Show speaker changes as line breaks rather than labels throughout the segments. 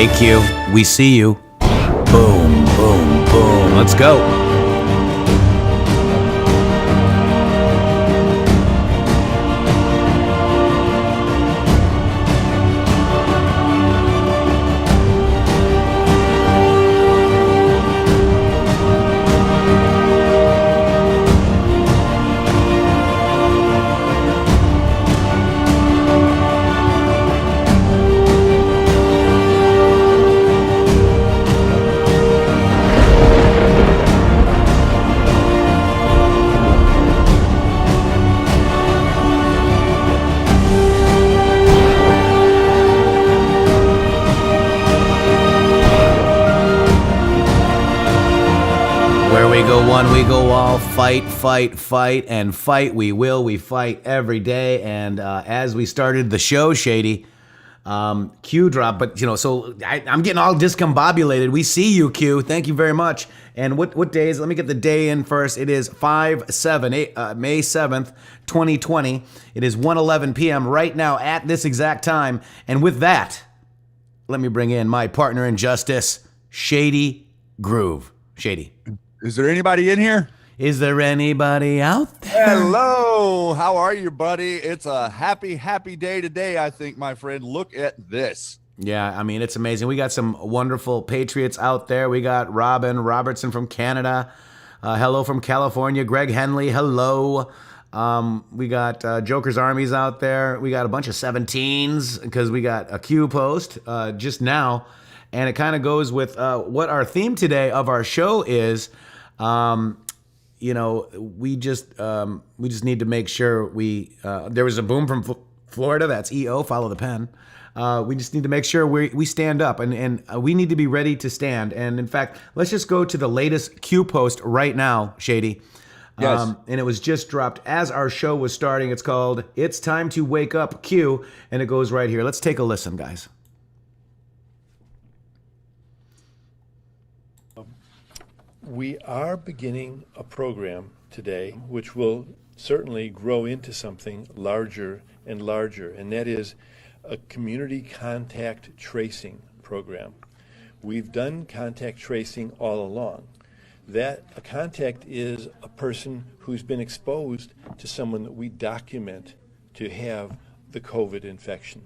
Hey Q, we see you. Boom, boom, boom. Let's go. We go all fight, fight, fight, and fight. We will. We fight every day. And as we started the show, Shady, Q dropped. But so I'm getting all discombobulated. We see you, Q. Thank you very much. And what day is? Let me get the day in first. It is May 7th, 2020. It is 1:11 p.m. right now at this exact time. And with that, let me bring in my partner in justice, Shady Groove. Shady.
Is there anybody in here?
Is there anybody out there?
Hello. How are you, buddy? It's a happy, happy day today, I think, my friend. Look at this.
Yeah, I mean, it's amazing. We got some wonderful Patriots out there. We got Robin Robertson from Canada. Hello from California. Greg Henley, hello. We got Joker's Armies out there. We got a bunch of 17s because we got a Q post just now. And it kind of goes with what our theme today of our show is. We just need to make sure there was a boom from Florida. That's EO, follow the pen. We just need to make sure we stand up and we need to be ready to stand. And in fact, let's just go to the latest Q post right now, Shady.
Yes.
And it was just dropped as our show was starting. It's called It's Time to Wake Up Q. And it goes right here. Let's take a listen, guys.
We are beginning a program today which will certainly grow into something larger and larger, and that is a community contact tracing program. We've done contact tracing all along. That a contact is a person who's been exposed to someone that we document to have the COVID infection.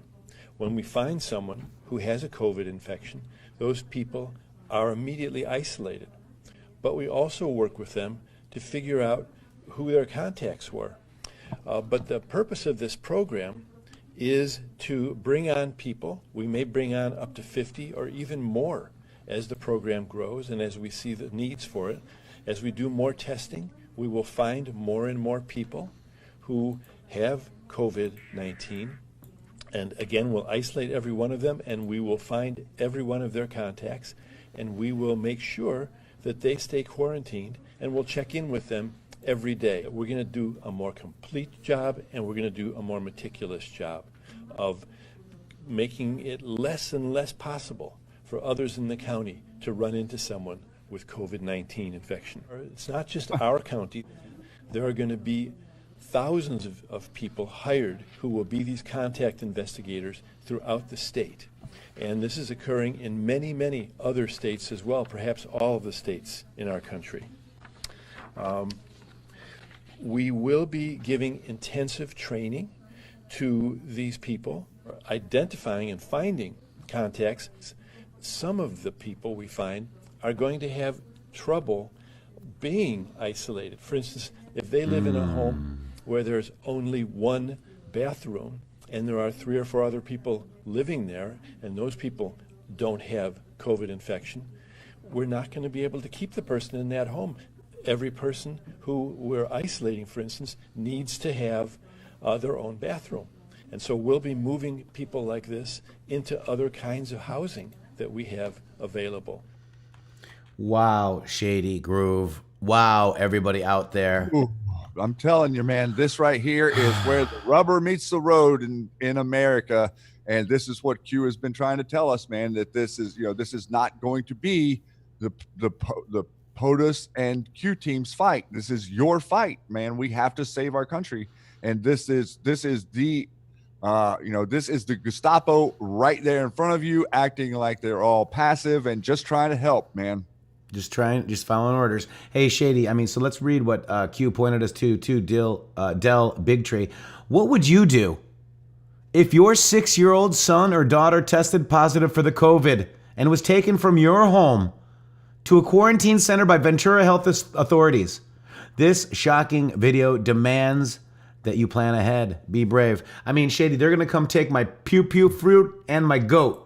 When we find someone who has a COVID infection, those people are immediately isolated. But we also work with them to figure out who their contacts were. But the purpose of this program is to bring on people. We may bring on up to 50 or even more as the program grows and as we see the needs for it. As we do more testing, we will find more and more people who have COVID-19. And again, we'll isolate every one of them, and we will find every one of their contacts, and we will make sure that they stay quarantined, and we'll check in with them every day. We're going to do a more complete job, and we're going to do a more meticulous job of making it less and less possible for others in the county to run into someone with COVID-19 infection. It's not just our county. There are going to be thousands of people hired who will be these contact investigators throughout the state. And this is occurring in many, many other states as well, perhaps all of the states in our country. We will be giving intensive training to these people, identifying and finding contacts. Some of the people we find are going to have trouble being isolated. For instance, if they live in a home where there's only one bathroom, and there are 3 or 4 other people living there, and those people don't have COVID infection, we're not going to be able to keep the person in that home. Every person who we're isolating, for instance, needs to have their own bathroom. And so we'll be moving people like this into other kinds of housing that we have available.
Wow, Shady Groove. Wow, everybody out there.
Ooh. I'm telling you, man, this right here is where the rubber meets the road in America. And this is what Q has been trying to tell us, man, that this is not going to be the POTUS and Q team's fight. This is your fight, man. We have to save our country. And this is the This is the Gestapo right there in front of you, acting like they're all passive and just trying to help, man.
Just following orders. Hey, Shady, I mean, so let's read what Q pointed us to Dell Bigtree. What would you do if your 6-year-old son or daughter tested positive for the COVID and was taken from your home to a quarantine center by Ventura Health authorities? This shocking video demands that you plan ahead. Be brave. I mean, Shady, they're going to come take my pew-pew fruit and my goat.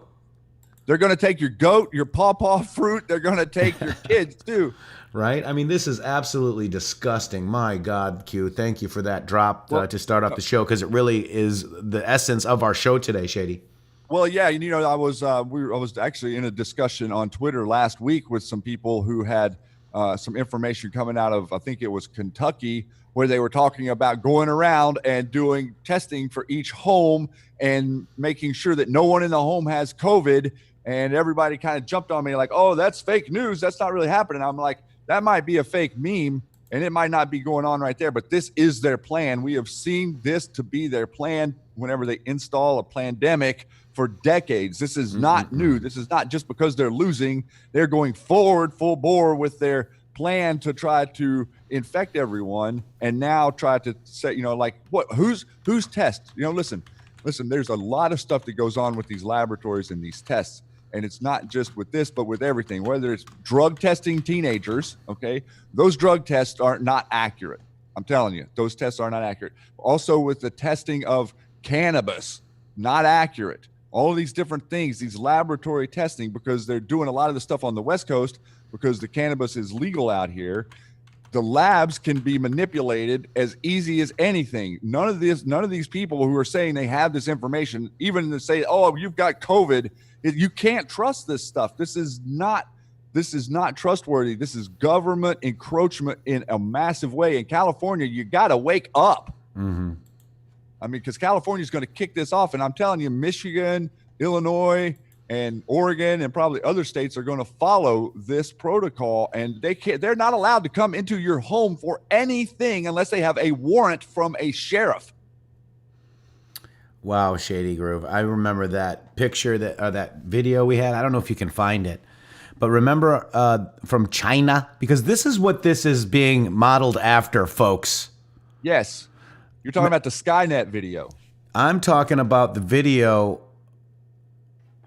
They're going to take your goat, your pawpaw fruit. They're going to take your kids, too.
Right? I mean, this is absolutely disgusting. My God, Q, thank you for that drop to start off the show, because it really is the essence of our show today, Shady.
Well, yeah, I was actually in a discussion on Twitter last week with some people who had some information coming out of, I think it was Kentucky, where they were talking about going around and doing testing for each home and making sure that no one in the home has COVID. And everybody kind of jumped on me like, oh, that's fake news. That's not really happening. I'm like, that might be a fake meme and it might not be going on right there, but this is their plan. We have seen this to be their plan whenever they install a pandemic for decades. This is not new. This is not just because they're losing. They're going forward full bore with their plan to try to infect everyone and now try to say, whose test? Listen, there's a lot of stuff that goes on with these laboratories and these tests. And it's not just with this, but with everything, whether it's drug testing teenagers, okay? Those drug tests are not accurate. I'm telling you, those tests are not accurate. Also with the testing of cannabis, not accurate. All of these different things, these laboratory testing, because they're doing a lot of the stuff on the West Coast because the cannabis is legal out here. The labs can be manipulated as easy as anything. None of these people who are saying they have this information, even to say, oh, you've got COVID, you can't trust this stuff. This is not trustworthy. This is government encroachment in a massive way. In California, you got to wake up.
Mm-hmm.
I mean, because California is going to kick this off. And I'm telling you, Michigan, Illinois, and Oregon, and probably other states are going to follow this protocol. And they're not allowed to come into your home for anything unless they have a warrant from a sheriff.
Wow, Shady Groove. I remember that picture, that video we had. I don't know if you can find it. But remember from China? Because this is what this is being modeled after, folks.
Yes. You're talking about the Skynet video.
I'm talking about the video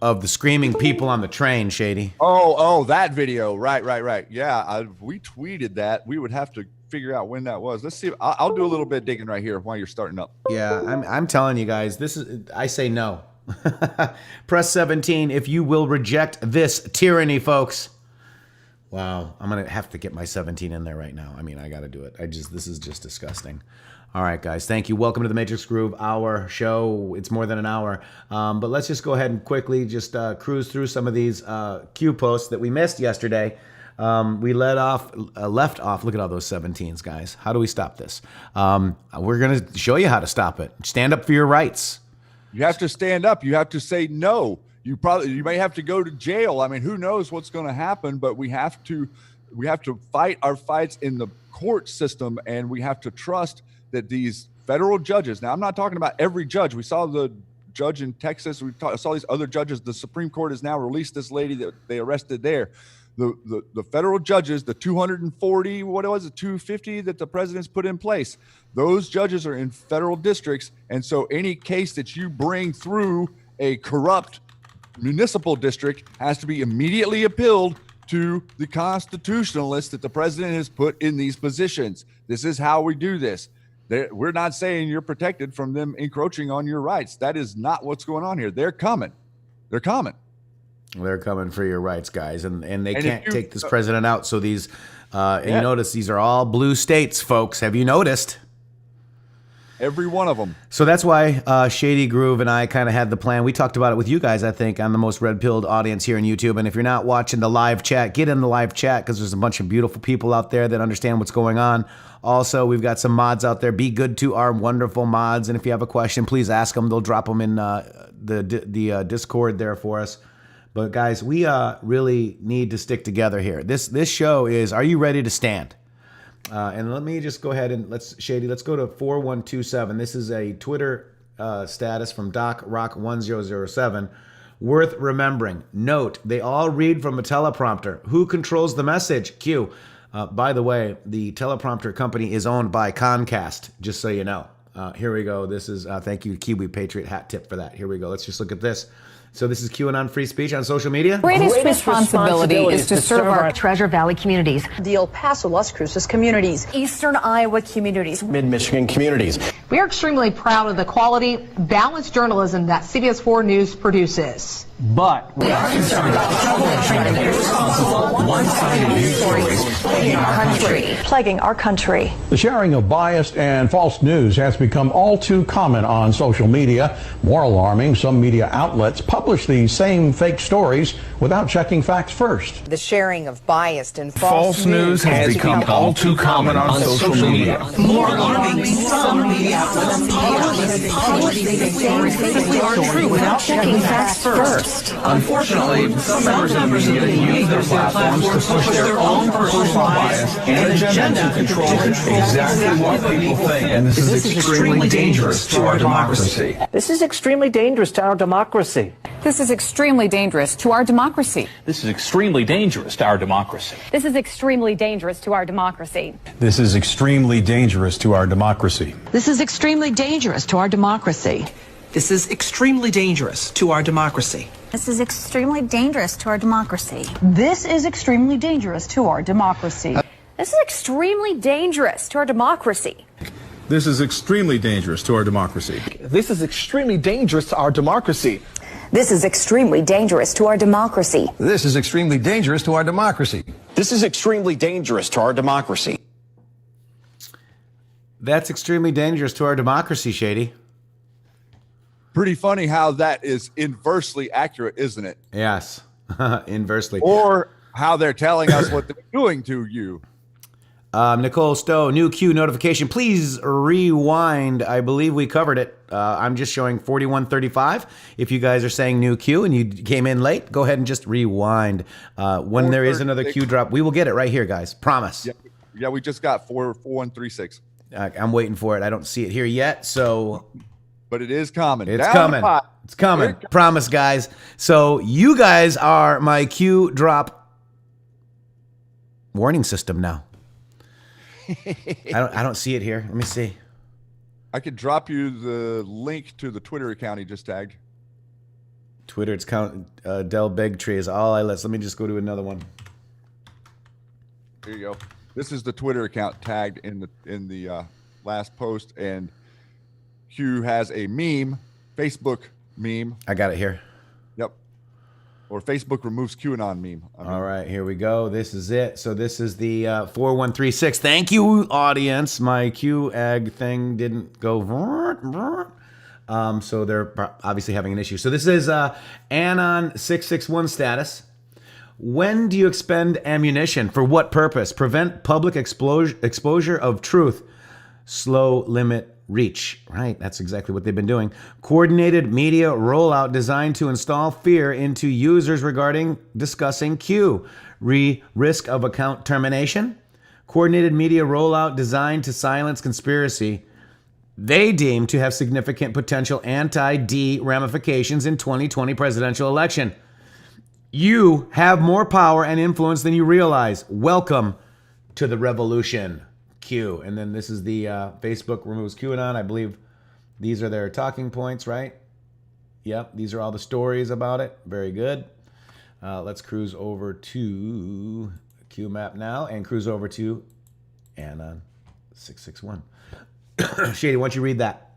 of the screaming people on the train, Shady.
Oh, that video. Right. Yeah, we tweeted that. We would have to figure out when that was. Let's see. I'll do a little bit of digging right here while you're starting up.
Yeah, I'm telling you guys, I say no. Press 17 if you will reject this tyranny, folks. Wow, I'm going to have to get my 17 in there right now. I mean, I got to do it. This is just disgusting. All right, guys, thank you. Welcome to the Matrix Groove, our show. It's more than an hour. But let's just go ahead and quickly just cruise through some of these Q posts that we missed yesterday. We left off. Look at all those 17s, guys. How do we stop this? We're going to show you how to stop it. Stand up for your rights.
You have to stand up. You have to say no. You may have to go to jail. I mean, who knows what's going to happen, but we have to fight our fights in the court system, and we have to trust that these federal judges. Now, I'm not talking about every judge. We saw the judge in Texas. Saw these other judges. The Supreme Court has now released this lady that they arrested there. The federal judges, the 240, what was it, 250 that the president's put in place, those judges are in federal districts. And so any case that you bring through a corrupt municipal district has to be immediately appealed to the constitutionalists that the president has put in these positions. This is how we do this. We're not saying you're protected from them encroaching on your rights. That is not what's going on here. They're coming. They're coming
for your rights, guys, and they can't take this president out. So these, and you notice these are all blue states, folks. Have you noticed?
Every one of them.
So that's why Shady Groove and I kind of had the plan. We talked about it with you guys, I think, on the most red-pilled audience here on YouTube. And if you're not watching the live chat, get in the live chat because there's a bunch of beautiful people out there that understand what's going on. Also, we've got some mods out there. Be good to our wonderful mods. And if you have a question, please ask them. They'll drop them in the Discord there for us. But guys, we really need to stick together here. This show is, are you ready to stand? And let me just go ahead and let's go to 4127. This is a Twitter status from Doc Rock 1007. Worth remembering. Note, they all read from a teleprompter. Who controls the message? Q. By the way, the teleprompter company is owned by Comcast, just so you know. Here we go. This is, thank you, Kiwi Patriot hat tip for that. Here we go. Let's just look at this. So this is QAnon free speech on social media?
Greatest responsibility is to serve our
Treasure Valley communities,
the El Paso, Las Cruces communities,
Eastern Iowa communities,
Mid-Michigan communities.
We are extremely proud of the quality, balanced journalism that CBS 4 News produces.
But we are concerned about the troubling irresponsible, one-sided news stories
plaguing our country.
The sharing of biased and false news has become all too common on social media. More alarming, some media outlets publish these same fake stories without checking facts first.
The sharing of biased and false
news has become all too common on social media.
More alarming, some media outlets publish these same fake stories without checking facts first.
Unfortunately, some members of the media use their platforms to push their own personal bias and agenda to control exactly what people think. And this is extremely dangerous to our democracy.
this is extremely dangerous to our democracy.
This is extremely dangerous to our democracy.
This is extremely dangerous to our democracy.
This is extremely dangerous to our democracy.
This is extremely dangerous to our democracy.
This is extremely dangerous to our democracy.
This is extremely dangerous to our democracy.
This is extremely dangerous to our democracy.
This is extremely dangerous to our democracy.
This is extremely dangerous to our democracy.
This is extremely dangerous to our democracy.
This is extremely dangerous to our democracy.
This is extremely dangerous to our democracy.
This is extremely dangerous to our democracy.
This is extremely dangerous to our democracy.
That's extremely dangerous to our democracy, Shady.
Pretty funny how that is inversely accurate, isn't it?
Yes, inversely.
Or how they're telling us what they're doing to you.
Nicole Stowe, new Q notification. Please rewind. I believe we covered it. I'm just showing 4135. If you guys are saying new Q and you came in late, go ahead and just rewind. When there is another Q drop, we will get it right here, guys. Promise.
Yeah, we just got 4136.
I'm waiting for it. I don't see it here yet, so...
But it is coming.
It's coming. It's coming. Promise, guys. So you guys are my Q drop warning system now. I don't see it here. Let me see.
I could drop you the link to the Twitter account he just tagged.
Twitter, it's Del Bigtree is all I let me just go to another one.
Here you go. This is the Twitter account tagged in the last post, and Q has a meme, Facebook meme.
I got it here.
Yep. Or Facebook removes QAnon meme.
All right, here we go. This is it. So this is the 4136. Thank you, audience. My Q egg thing didn't go. So they're obviously having an issue. So this is Anon 661 status. When do you expend ammunition? For what purpose? Prevent public exposure of truth. Slow limit reach. Right, that's exactly what they've been doing. Coordinated media rollout designed to install fear into users regarding discussing Q. Risk of account termination. Coordinated media rollout designed to silence conspiracy. They deem to have significant potential anti-D ramifications in 2020 presidential election. You have more power and influence than you realize. Welcome to the revolution. Q. And then this is the Facebook removes QAnon. I believe these are their talking points, right? Yep, these are all the stories about it. Very good. Let's cruise over to Q map now and cruise over to Anon 661. Shady, why don't you read that?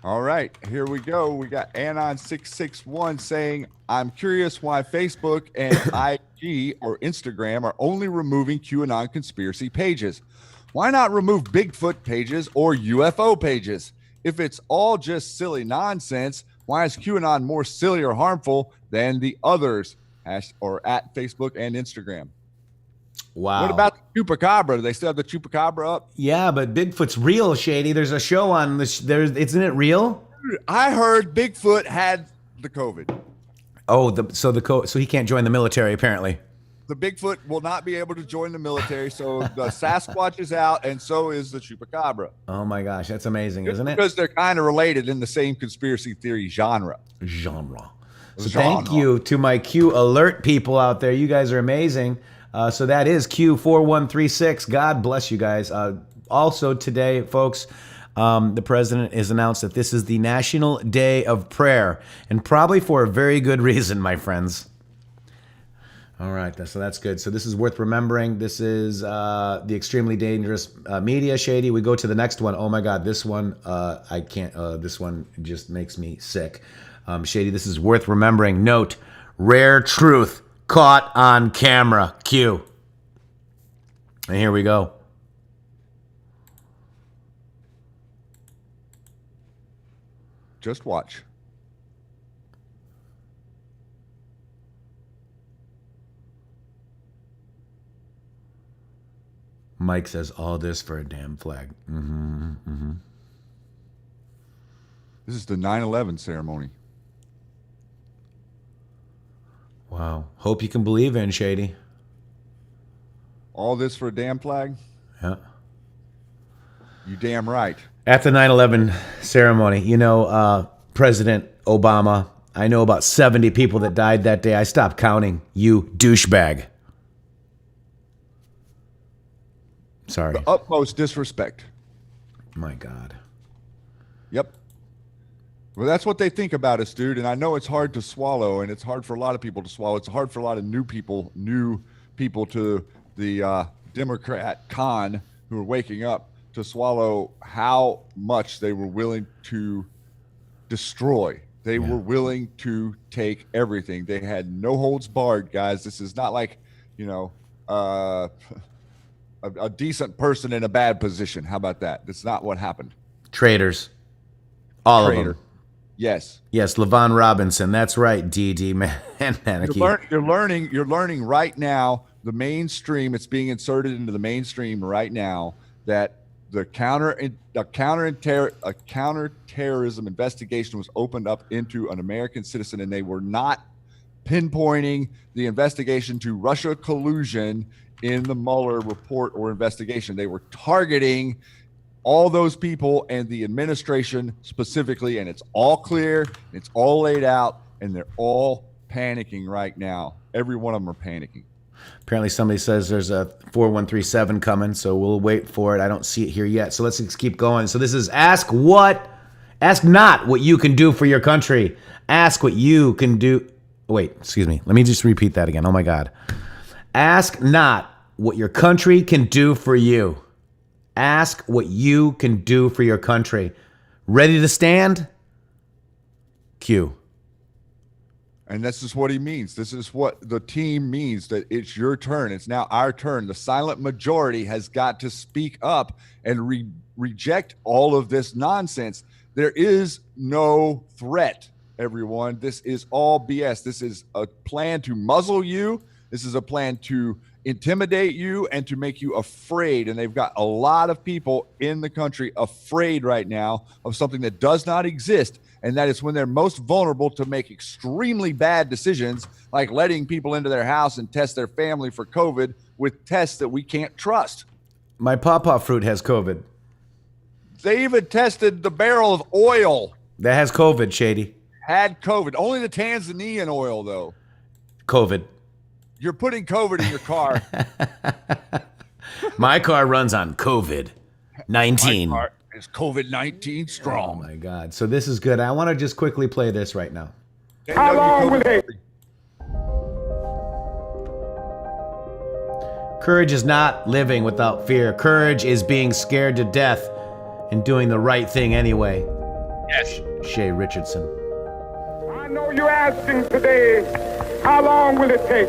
All right, here we go. We got Anon 661 saying, I'm curious why Facebook and IG or Instagram are only removing QAnon conspiracy pages. Why not remove Bigfoot pages or UFO pages? If it's all just silly nonsense, why is QAnon more silly or harmful than the others? Or at Facebook and Instagram.
Wow.
What about the Chupacabra? Do they still have the Chupacabra up?
Yeah, but Bigfoot's real, Shady. There's a show on this. Isn't it real?
I heard Bigfoot had the COVID.
Oh, so he can't join the military apparently.
The Bigfoot will not be able to join the military, so the Sasquatch is out, and so is the Chupacabra.
Oh my gosh, that's amazing, isn't it?
Because they're kind of related in the same conspiracy theory genre.
So thank you to my Q alert people out there. You guys are amazing. So that is Q4136. God bless you guys. Also today, folks, the president has announced that this is the National Day of Prayer, and probably for a very good reason, my friends. All right, so that's good. So this is worth remembering. This is the extremely dangerous media, Shady. We go to the next one. Oh my God, this one, I can't, this one just makes me sick. Shady, this is worth remembering. Note, rare truth caught on camera. Q. And here we go.
Just watch.
Mike says, all this for a damn flag.
This is the 9/11 ceremony.
Wow. Hope you can believe in, Shady.
All this for a damn flag?
Yeah.
You damn right.
At the 9/11 ceremony, you know, President Obama, I know about 70 people that died that day. I stopped counting. You douchebag. Sorry.
The utmost disrespect.
My God.
Yep. Well, that's what they think about us, dude. And I know it's hard to swallow, and it's hard for a lot of people to swallow. It's hard for a lot of new people to the Democrat con who are waking up to swallow how much they were willing to destroy. They were willing to take everything. They had no holds barred, guys. This is not like, you know, a decent person in a bad position. How about that? That's not what happened.
Traitors. All of them.
Yes.
Yes, LaVon Robinson. That's right, DD, man.
You're learning right now, the mainstream, it's being inserted into the mainstream right now, that a counterterrorism investigation was opened up into an American citizen, and they were not pinpointing the investigation to Russia collusion in the Mueller report or investigation. They were targeting all those people and the administration specifically, and it's all clear, it's all laid out, and they're all panicking right now. Every one of them are panicking.
Apparently somebody says there's a 4137 coming, so we'll wait for it. I don't see it here yet, so let's just keep going. So this is ask not what you can do for your country. Ask what you can do. Wait, excuse me. Let me just repeat that again. Oh my God. Ask not what your country can do for you. Ask what you can do for your country. Ready to stand? Q.
And this is what he means. This is what the team means, that it's your turn. It's now our turn. The silent majority has got to speak up and reject all of this nonsense. There is no threat, everyone. This is all BS. This is a plan to muzzle you. This is a plan to intimidate you and to make you afraid. And they've got a lot of people in the country afraid right now of something that does not exist. And that is when they're most vulnerable to make extremely bad decisions, like letting people into their house and test their family for COVID with tests that we can't trust.
My pawpaw fruit has COVID.
They even tested the barrel of oil.
That has COVID, Shady.
Had COVID. Only the Tanzanian oil, though.
COVID.
You're putting COVID in your car.
My car runs on COVID-19.
My car is COVID-19 strong.
Oh, my God. So this is good. I want to just quickly play this right now.
How long will it take?
Courage is not living without fear. Courage is being scared to death and doing the right thing anyway.
Yes.
Shay Richardson.
I know you're asking today, how long will it take?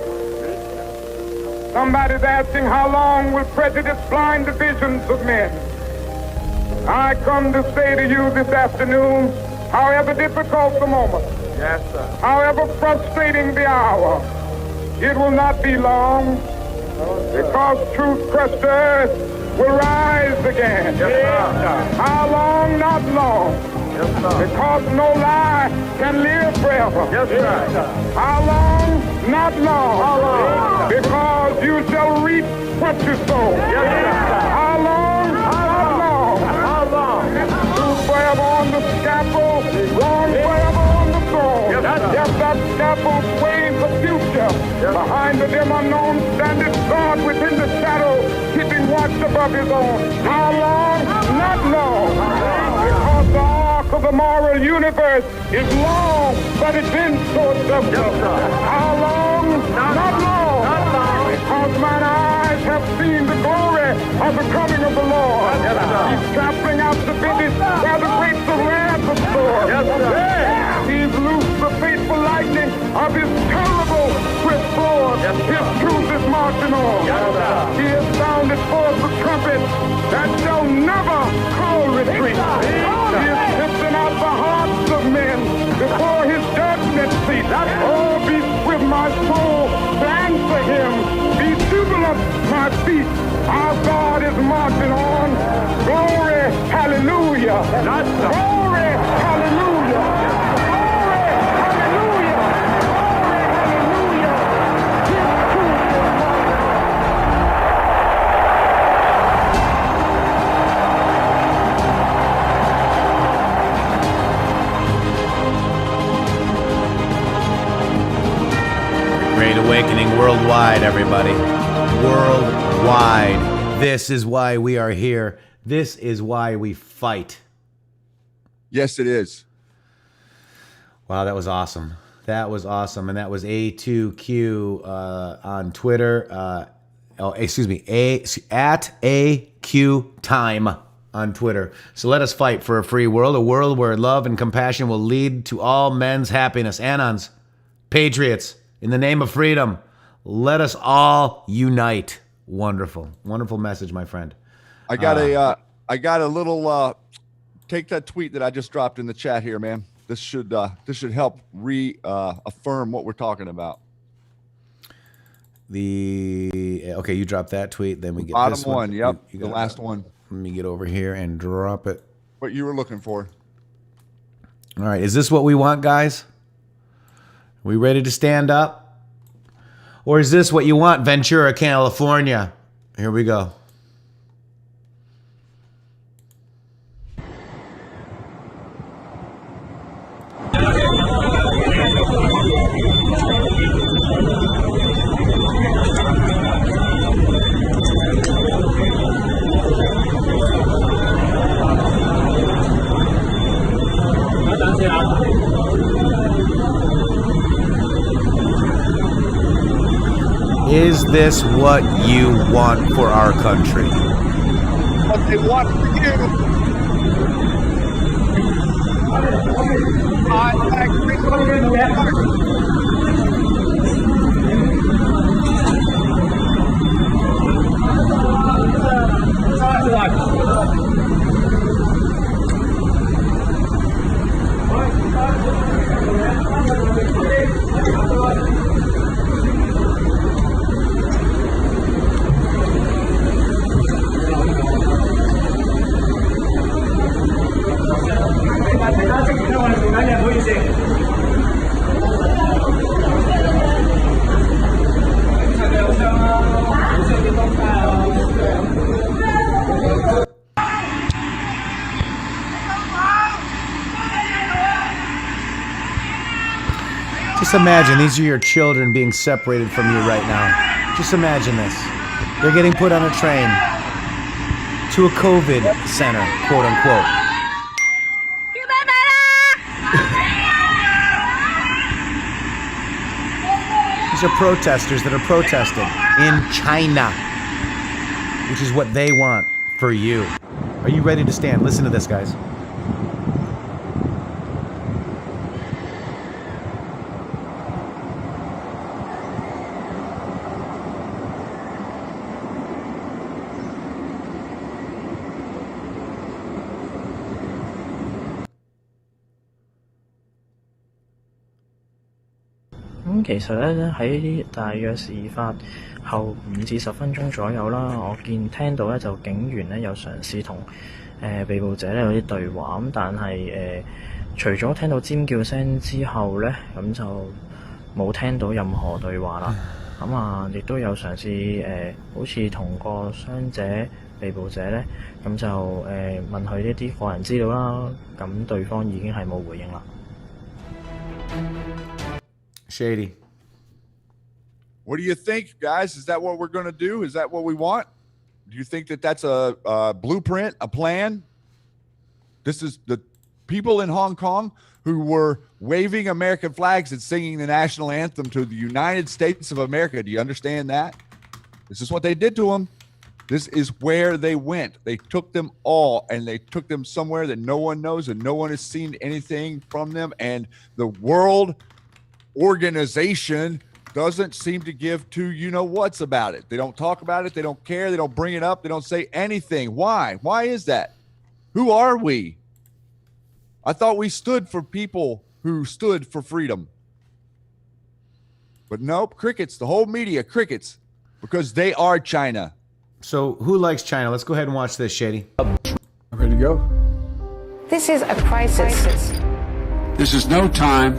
Somebody's asking, how long will prejudice blind the visions of men? I come to say to you this afternoon, however difficult the moment, yes, sir, however frustrating the hour, it will not be long, because truth crushed earth will rise again. Yes, sir. How long? Not long. Yes, sir. Because no lie can live forever. Yes, sir. How long? not long. Because you shall reap what you sow. How long? Not long. How long? True forever on the scaffold, wrong forever on the throne. Yes, that scaffold sways the future. Behind the dim unknown standeth God within the shadow, keeping watch above his own. How long? Not long. Because the arc of the moral universe is long, but it bends towards justice. How long? Not long. Because mine eyes have seen the glory of the coming of the Lord. He's trampling out the business where the grapes of wrath are stored. He's loosed the fateful lightning of his terrible swift sword. His truth is marching on. He has sounded forth the trumpet that shall never call retreat. He is lifting out the hearts of men before his judgment seat. Oh, be swift, my soul, to answer him. Be jubilant, my feet. Our God is marching on. Glory, hallelujah. Glory, hallelujah.
Great Awakening worldwide, everybody. Worldwide. This is why we are here. This is why we fight.
Yes, it is.
Wow, that was awesome. That was awesome. And that was A2Q on Twitter. At AQ Time on Twitter. So let us fight for a free world, a world where love and compassion will lead to all men's happiness. Anons, Patriots, in the name of freedom, let us all unite. Wonderful, wonderful message, my friend.
I got a little. Take that tweet that I just dropped in the chat here, man. This should help affirm what we're talking about.
Okay, you drop that tweet, then we get
bottom
this
one. Yep,
the
last one.
Let me get over here and drop it.
What you were looking for.
All right, is this what we want, guys? Are we ready to stand up? Or is this what you want, Ventura, California? Here we go. Is this what you want for our country?
What they want for you.
Just imagine these are your children being separated from you right now. Just imagine this. They're getting put on a train to a COVID center, quote unquote. These are protesters that are protesting in China, which is what they want for you. Are you ready to stand? Listen to this, guys.
其實咧喺大約事發後5至10分鐘左右啦，我聽到咧就警員咧有嘗試同被捕者咧有啲對話，咁但係除咗聽到尖叫聲之後咧，咁就冇聽到任何對話啦。咁啊，亦都有嘗試好似同個傷者被捕者咧，咁就問佢一啲個人資料啦。咁對方已經係冇回應啦。
Shady.
What do you think, guys? Is that what we're going to do? Is that what we want? Do you think that that's a blueprint, a plan? This is the people in Hong Kong who were waving American flags and singing the national anthem to the United States of America. Do you understand that? This is what they did to them. This is where they went. They took them all, and they took them somewhere that no one knows and no one has seen anything from them. And the World Organization doesn't seem to give two you-know-whats about it. They don't talk about it. They don't care. They don't bring it up. They don't say anything. Why? Why is that? Who are we? I thought we stood for people who stood for freedom. But nope, crickets, the whole media, crickets, because they are China.
So who likes China? Let's go ahead and watch this, Shady.
Ready to go?
This is a crisis.
This is no time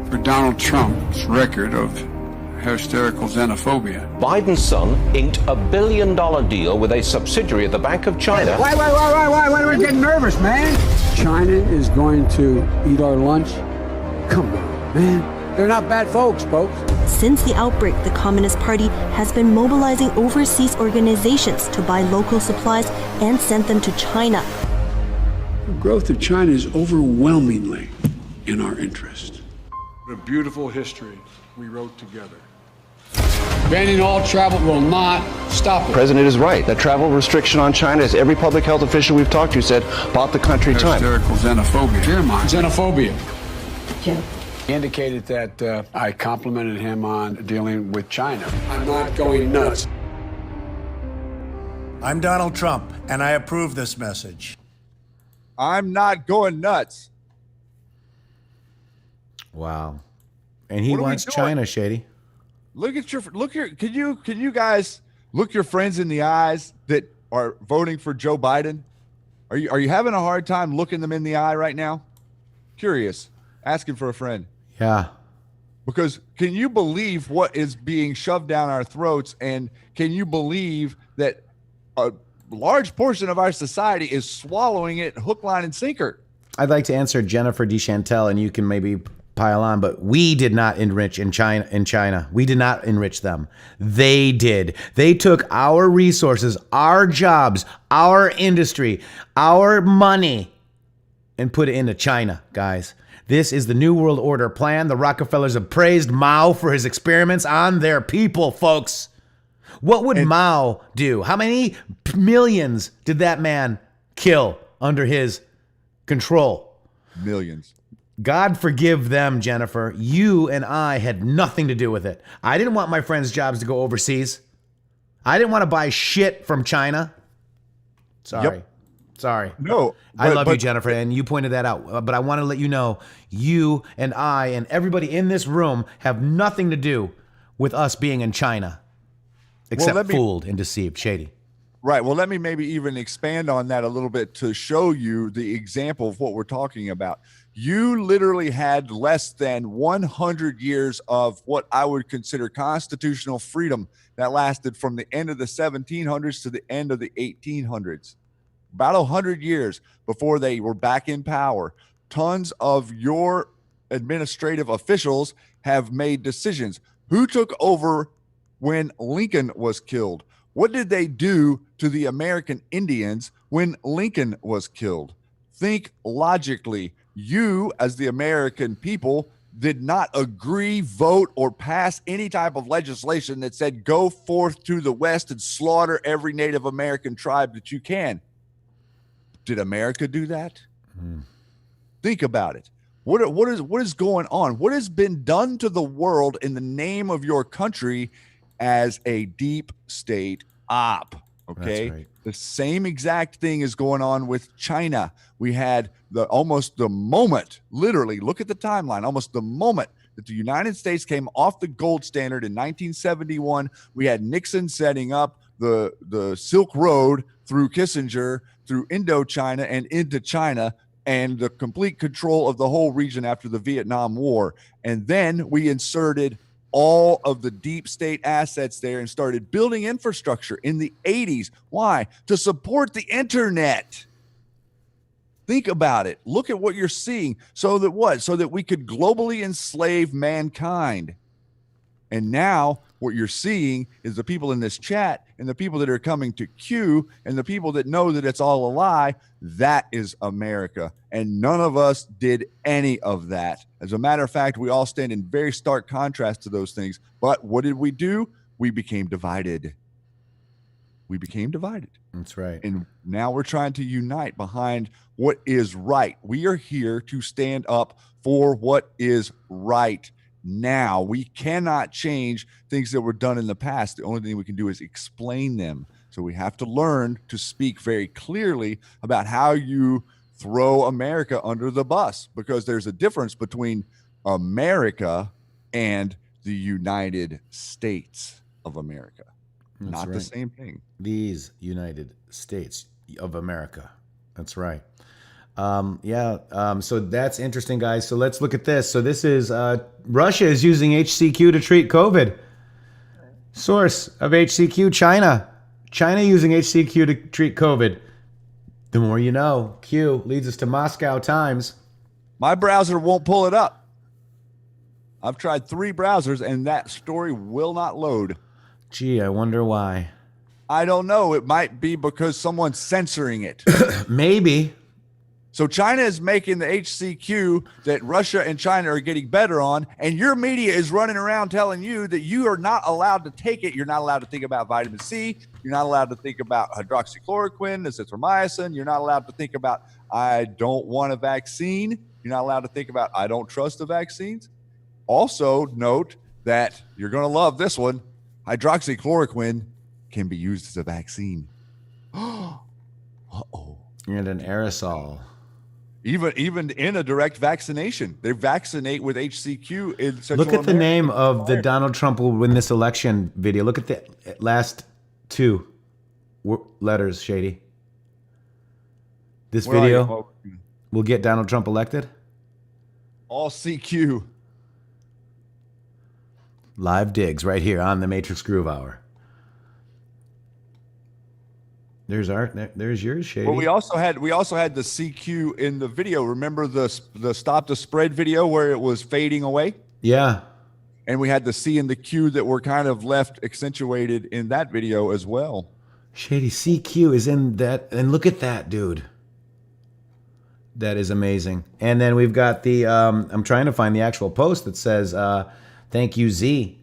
for Donald Trump's record of hysterical xenophobia.
Biden's son inked $1 billion deal with a subsidiary of the Bank of China.
Why are we getting nervous, man? China is going to eat our lunch? Come on, man. They're not bad folks.
Since the outbreak, the Communist Party has been mobilizing overseas organizations to buy local supplies and send them to China.
The growth of China is overwhelmingly in our interest. What a beautiful history we wrote together. Banning all travel will not stop it.
The president is right. That travel restriction on China, as every public health official we've talked to said, bought the country time.
Hysterical xenophobia. Xenophobia.
Jim.
He indicated that I complimented him on dealing with China. I'm not going nuts.
I'm Donald Trump, and I approve this message.
I'm not going nuts.
Wow. And he wants China, Shady.
Can you guys look your friends in the eyes that are voting for Joe Biden? Are you having a hard time looking them in the eye right now? Curious. Asking for a friend.
Yeah.
Because can you believe what is being shoved down our throats? And can you believe that a large portion of our society is swallowing it hook, line, and sinker?
I'd like to answer Jennifer DeChantel, and you can maybe pile on, but we did not enrich in China. We did not enrich them. They did. They took our resources, our jobs, our industry, our money, and put it into China, guys. This is the New World Order plan. The Rockefellers have praised Mao for his experiments on their people, folks. What would Mao do? How many millions did that man kill under his control?
Millions.
God forgive them, Jennifer. You and I had nothing to do with it. I didn't want my friends' jobs to go overseas. I didn't want to buy shit from China. Sorry. Sorry.
No.
I love you, Jennifer, and you pointed that out. But I want to let you know, you and I and everybody in this room have nothing to do with us being in China. Except fooled and deceived. Shady.
Right. Well, let me maybe even expand on that a little bit to show you the example of what we're talking about. You literally had less than 100 years of what I would consider constitutional freedom that lasted from the end of the 1700s to the end of the 1800s. About 100 years before they were back in power. Tons of your administrative officials have made decisions. Who took over when Lincoln was killed? What did they do to the American Indians when Lincoln was killed? Think logically. You, as the American people, did not agree, vote, or pass any type of legislation that said go forth to the West and slaughter every Native American tribe that you can. Did America do that? Think about it. What is going on? What has been done to the world in the name of your country as a deep state op? Okay. Right. The same exact thing is going on with China. We had almost the moment, literally, look at the timeline, almost the moment that the United States came off the gold standard in 1971, we had Nixon setting up the Silk Road through Kissinger, through Indochina and into China. and the complete control of the whole region after the Vietnam War. And then we inserted all of the deep state assets there and started building infrastructure in the 80s. Why? To support the internet. Think about it. Look at what you're seeing. So that what? So that we could globally enslave mankind. And now what you're seeing is the people in this chat and the people that are coming to Q and the people that know that it's all a lie. That is America. And none of us did any of that. As a matter of fact, we all stand in very stark contrast to those things. But what did we do? We became divided. We became divided.
That's right.
And now we're trying to unite behind what is right. We are here to stand up for what is right. Now we cannot change things that were done in the past. The only thing we can do is explain them. So we have to learn to speak very clearly about how you throw America under the bus, because there's a difference between America and the United States of America.
That's
not
right.
the same thing.
These United States of America. That's right. So that's interesting, guys. So let's look at this. So this is Russia is using HCQ to treat COVID. Source of HCQ, China. China using HCQ to treat COVID. The more you know. Q leads us to Moscow Times.
My browser won't pull it up. I've tried 3 browsers and that story will not load.
Gee, I wonder why.
I don't know. It might be because someone's censoring it.
Maybe.
So China is making the HCQ that Russia and China are getting better on, and your media is running around telling you that you are not allowed to take it. You're not allowed to think about vitamin C. You're not allowed to think about hydroxychloroquine, azithromycin. You're not allowed to think about, I don't want a vaccine. You're not allowed to think about, I don't trust the vaccines. Also note that you're going to love this one. Hydroxychloroquine can be used as a vaccine. Uh-oh.
And an aerosol.
Even in a direct vaccination, they vaccinate with HCQ in Central
Look at the
America.
name of the Donald Trump will win this election video. Look at the last 2 letters, Shady. This
Where
video will get Donald Trump elected.
All CQ.
Live digs right here on the Matrix Groove Hour. There's art. There's yours, Shady.
Well, we also had the CQ in the video. Remember the stop the spread video where it was fading away?
Yeah.
And we had the C and the Q that were kind of left accentuated in that video as well.
Shady, CQ is in that, and look at that, dude. That is amazing. And then we've got the I'm trying to find the actual post that says thank you, Z.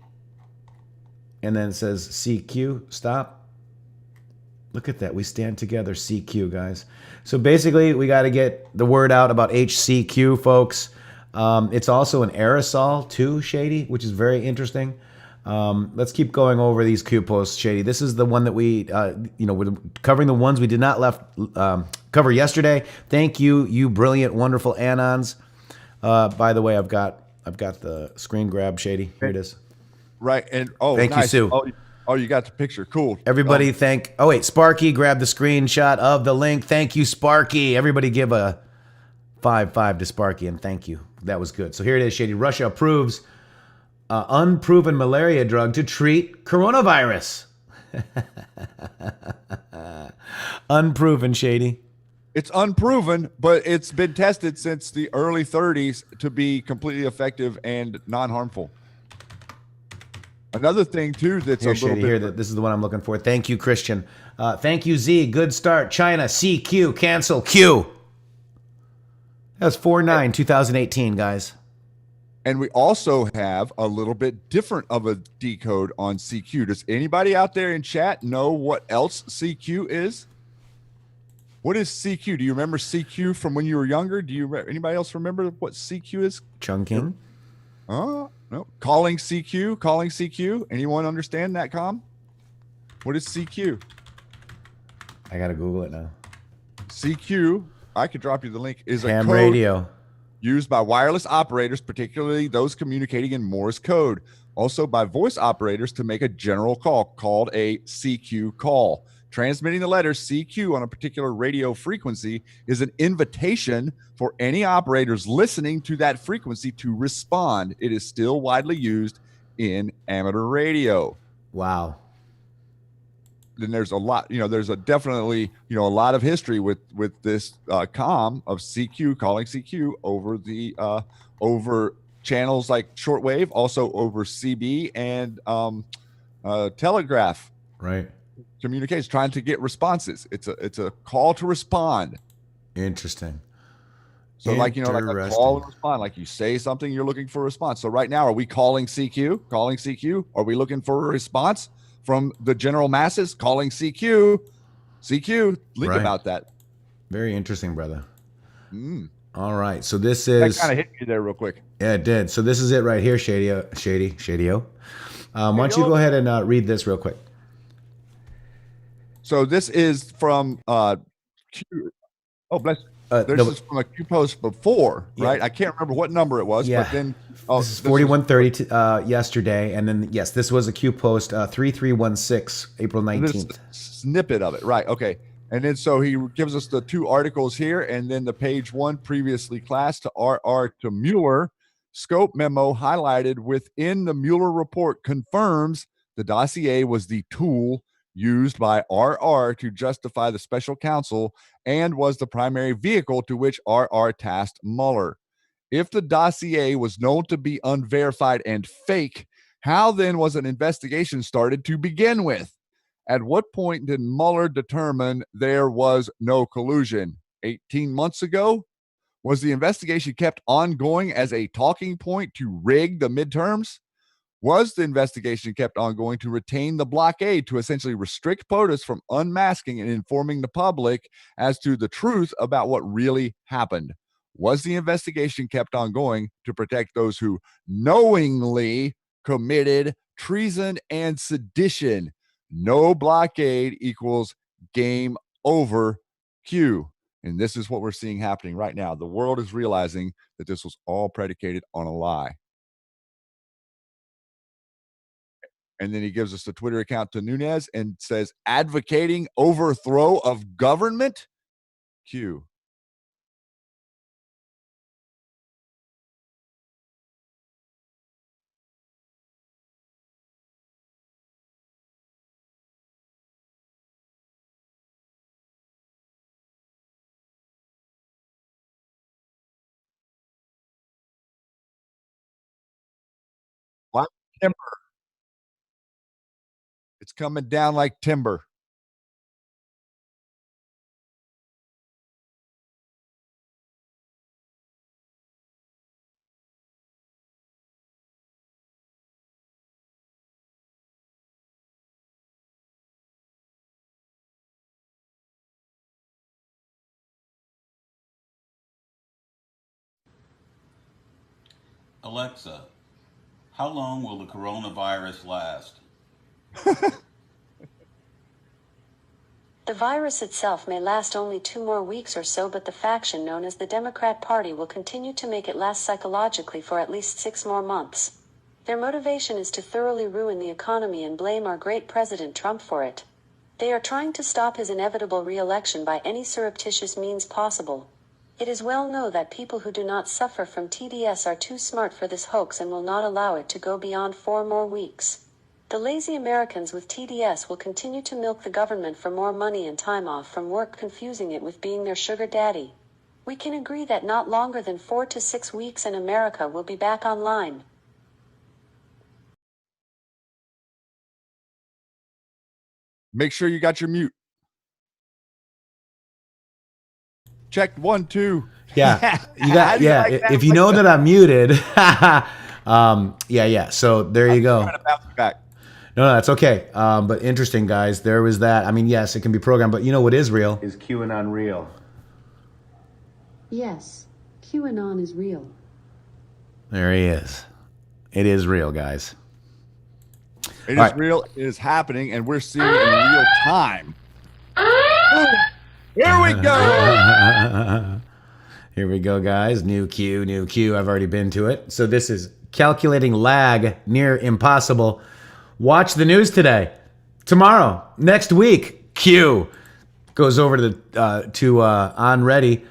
And then it says CQ, stop. Look at that. We stand together, CQ, guys. So basically, we got to get the word out about HCQ, folks. It's also an aerosol, too, Shady, which is very interesting. Let's keep going over these Q posts, Shady. This is the one that we, we're covering the ones we did not cover yesterday. Thank you, you brilliant, wonderful Anons. By the way, I've got the screen grab, Shady. Here it is.
Right. And
thank
nice.
you, Sue.
Oh, you got the picture. Cool.
Everybody Sparky grabbed the screenshot of the link. Thank you, Sparky. Everybody give a 5-5 to Sparky, and thank you. That was good. So here it is, Shady. Russia approves unproven malaria drug to treat coronavirus. Unproven, Shady.
It's unproven, but it's been tested since the early 30s to be completely effective and non-harmful. Another thing, too, that's
here,
a little
Shady,
bit...
Here, this is the one I'm looking for. Thank you, Christian. Thank you, Z. Good start. China, CQ, cancel, Q. That was 4/9, 2018, guys.
And we also have a little bit different of a decode on CQ. Does anybody out there in chat know what else CQ is? What is CQ? Do you remember CQ from when you were younger? Anybody else remember what CQ is?
Chungking.
No. Calling CQ. Anyone understand that, Com? What is CQ?
I got to Google it now.
CQ, I could drop you the link, is
ham
a code
radio
used by wireless operators, particularly those communicating in Morse code. Also by voice operators to make a general call called a CQ call. Transmitting the letter CQ on a particular radio frequency is an invitation for any operators listening to that frequency to respond. It is still widely used in amateur radio.
Wow.
Then there's a lot, there's definitely a lot of history with this comm of CQ, calling CQ over the over channels like shortwave, also over CB and telegraph.
Right.
Communications, trying to get responses. It's a call to respond.
Interesting.
So like a call and respond, like you say something, you're looking for a response. So right now, are we calling CQ? Calling CQ? Are we looking for a response from the general masses? Calling CQ? CQ? Think about that.
Very interesting, brother. All right. So this is...
That kind of hit you there real quick.
Yeah, it did. So this is it right here, Shady-O. Why don't you go ahead and read this real quick?
So this is from Q. Oh, bless. This is from a Q post before, right? I can't remember what number it was, but then
this is 4130 yesterday, and then yes, this was a Q post 3316 April 19th.
Snippet of it, right? Okay, and then so he gives us the two articles here, and then the page one previously classed to RR to Mueller scope memo highlighted within the Mueller report confirms the dossier was the tool used by RR to justify the special counsel and was the primary vehicle to which RR tasked Mueller. If the dossier was known to be unverified and fake, how then was an investigation started to begin with? At what point did Mueller determine there was no collusion? 18 months ago? Was the investigation kept ongoing as a talking point to rig the midterms? Was the investigation kept ongoing to retain the blockade to essentially restrict POTUS from unmasking and informing the public as to the truth about what really happened? Was the investigation kept ongoing to protect those who knowingly committed treason and sedition? No blockade equals game over, Q. And this is what we're seeing happening right now. The world is realizing that this was all predicated on a lie. And then he gives us the Twitter account to Nunes and says, advocating overthrow of government? Q. Like timber. It's coming down like timber.
Alexa, how long will the coronavirus last?
The virus itself may last only 2 more weeks or so, but the faction known as the Democrat Party will continue to make it last psychologically for at least 6 more months. Their motivation is to thoroughly ruin the economy and blame our great President Trump for it. They are trying to stop his inevitable re-election by any surreptitious means possible. It is well known that people who do not suffer from TDS are too smart for this hoax and will not allow it to go beyond 4 more weeks. The lazy Americans with TDS will continue to milk the government for more money and time off from work, confusing it with being their sugar daddy. We can agree that not longer than 4 to 6 weeks and America will be back online.
Make sure you got your mute. Check 1, 2.
Yeah, you got. Yeah, like if you know that I'm muted. Yeah. So there you go.
Back.
No, that's okay. But interesting, guys. There was that. I mean, yes, it can be programmed, but you know what is real?
Is QAnon real?
Yes, QAnon is real.
There he is. It is real, guys.
It is real. It is happening, and we're seeing it in real time. Here we go.
Here we go, guys. New Q. I've already been to it. So this is calculating lag near impossible. Watch the news today, tomorrow, next week. Q goes over to On Ready.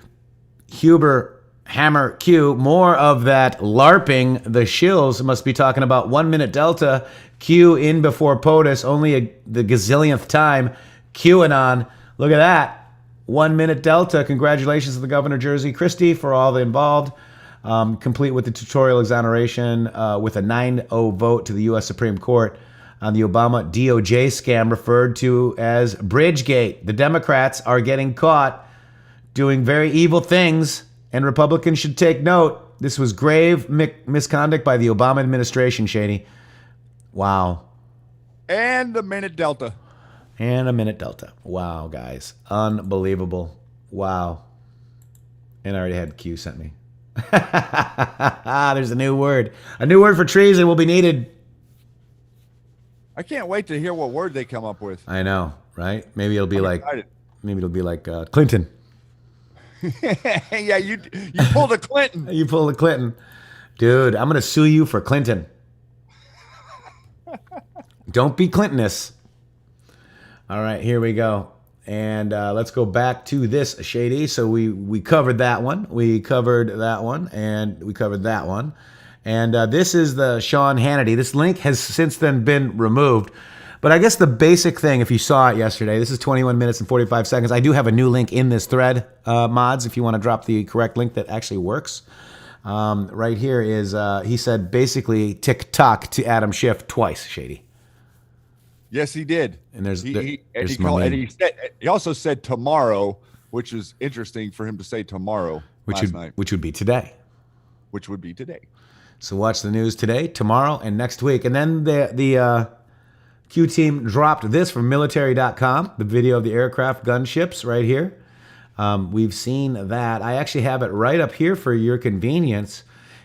Huber Hammer Q. More of that LARPing. The shills must be talking about 1 minute Delta. Q in before POTUS. Only the gazillionth time. QAnon. Look at that. 1 minute Delta. Congratulations to the Governor Jersey Christie for all the involved. Complete with the tutorial exoneration with a 9-0 vote to the U.S. Supreme Court on the Obama DOJ scam referred to as Bridgegate. The Democrats are getting caught doing very evil things, and Republicans should take note. This was grave misconduct by the Obama administration, Shady. Wow.
And a minute Delta.
And a minute Delta. Wow, guys. Unbelievable. Wow. And I already had Q sent me. There's a new word. A new word for treason will be needed.
I can't wait to hear what word they come up with.
I know, right? Maybe it'll be Clinton.
Yeah, you pulled a Clinton.
You pulled a Clinton. Dude, I'm going to sue you for Clinton. Don't be Clintonous. All right, here we go. And let's go back to this, Shady. So we covered that one. We covered that one. And we covered that one. And this is the Sean Hannity. This link has since then been removed. But I guess the basic thing, if you saw it yesterday, this is 21 minutes and 45 seconds. I do have a new link in this thread, mods, if you want to drop the correct link that actually works. Right here is, he said basically tick-tock to Adam Schiff twice, Shady.
Yes, he did.
And
he also said tomorrow, which is interesting for him to say tomorrow
which would be today.
Which would be today.
So watch the news today, tomorrow, and next week. And then the Q team dropped this from military.com, the video of the aircraft gunships right here. We've seen that. I actually have it right up here for your convenience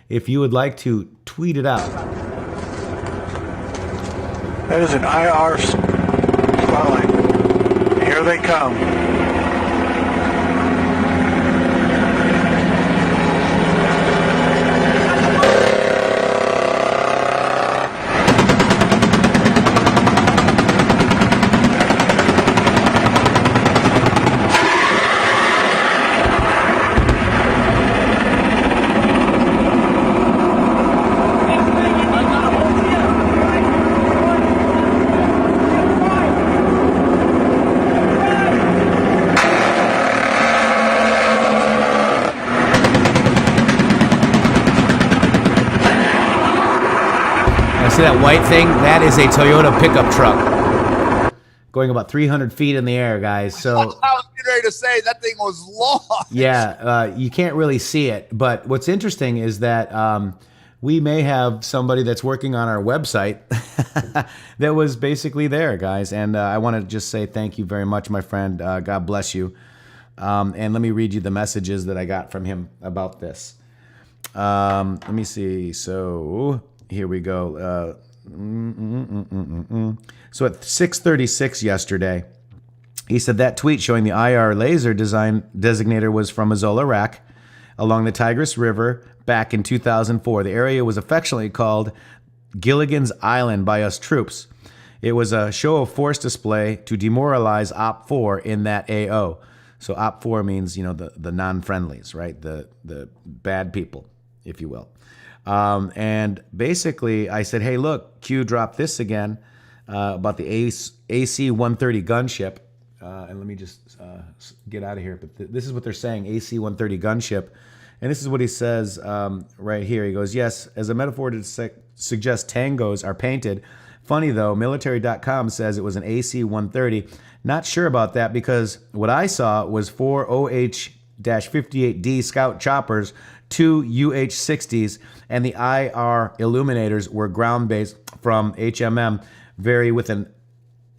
if you would like to tweet it out.
That is an IR spotlight. Here they come.
See that white thing? That is a Toyota pickup truck going about 300 feet in the air, guys. So
I was getting ready to say that thing was long.
Yeah, you can't really see it. But what's interesting is that we may have somebody that's working on our website that was basically there, guys. And I want to just say thank you very much, my friend. God bless you. And let me read you the messages that I got from him about this. Let me see. So here we go. So at 6:36 yesterday, he said that tweet showing the IR laser design designator was from Mosul, Iraq, along the Tigris River back in 2004. The area was affectionately called Gilligan's Island by us troops. It was a show of force display to demoralize Op 4 in that AO. So Op 4 means, the non-friendlies, right? The bad people, if you will. And basically, I said, hey, look, Q dropped this again about the AC-130 gunship. And let me just get out of here. But this is what they're saying, AC-130 gunship. And this is what he says right here. He goes, yes, as a metaphor to suggest tangos are painted. Funny, though, military.com says it was an AC-130. Not sure about that because what I saw was 4 OH-58D Scout choppers, 2 UH-60s, and the IR illuminators were ground-based from HMM, vary with an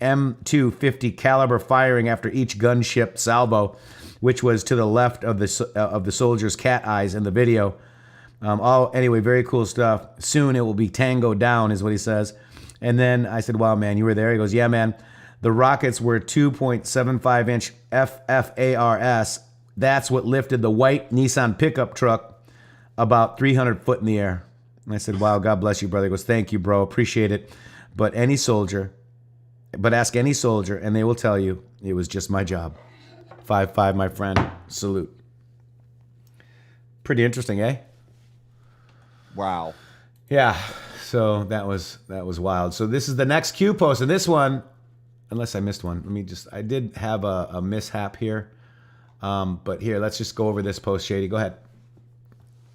M250 caliber firing after each gunship salvo, which was to the left of the soldier's cat eyes in the video. Anyway, very cool stuff. Soon it will be tango down, is what he says. And then I said, wow, man, you were there? He goes, yeah, man. The rockets were 2.75-inch FFARS. That's what lifted the white Nissan pickup truck about 300 foot in the air. And I said, wow, God bless you, brother. He goes, thank you, bro. Appreciate it. But any soldier But ask any soldier, and they will tell you it was just my job. 5'5", my friend. Salute. Pretty interesting, eh?
Wow.
Yeah. So that was wild. So this is the next Q post, and this one, unless I missed one, I did have a mishap here. But here, let's just go over this post, Shady. Go ahead.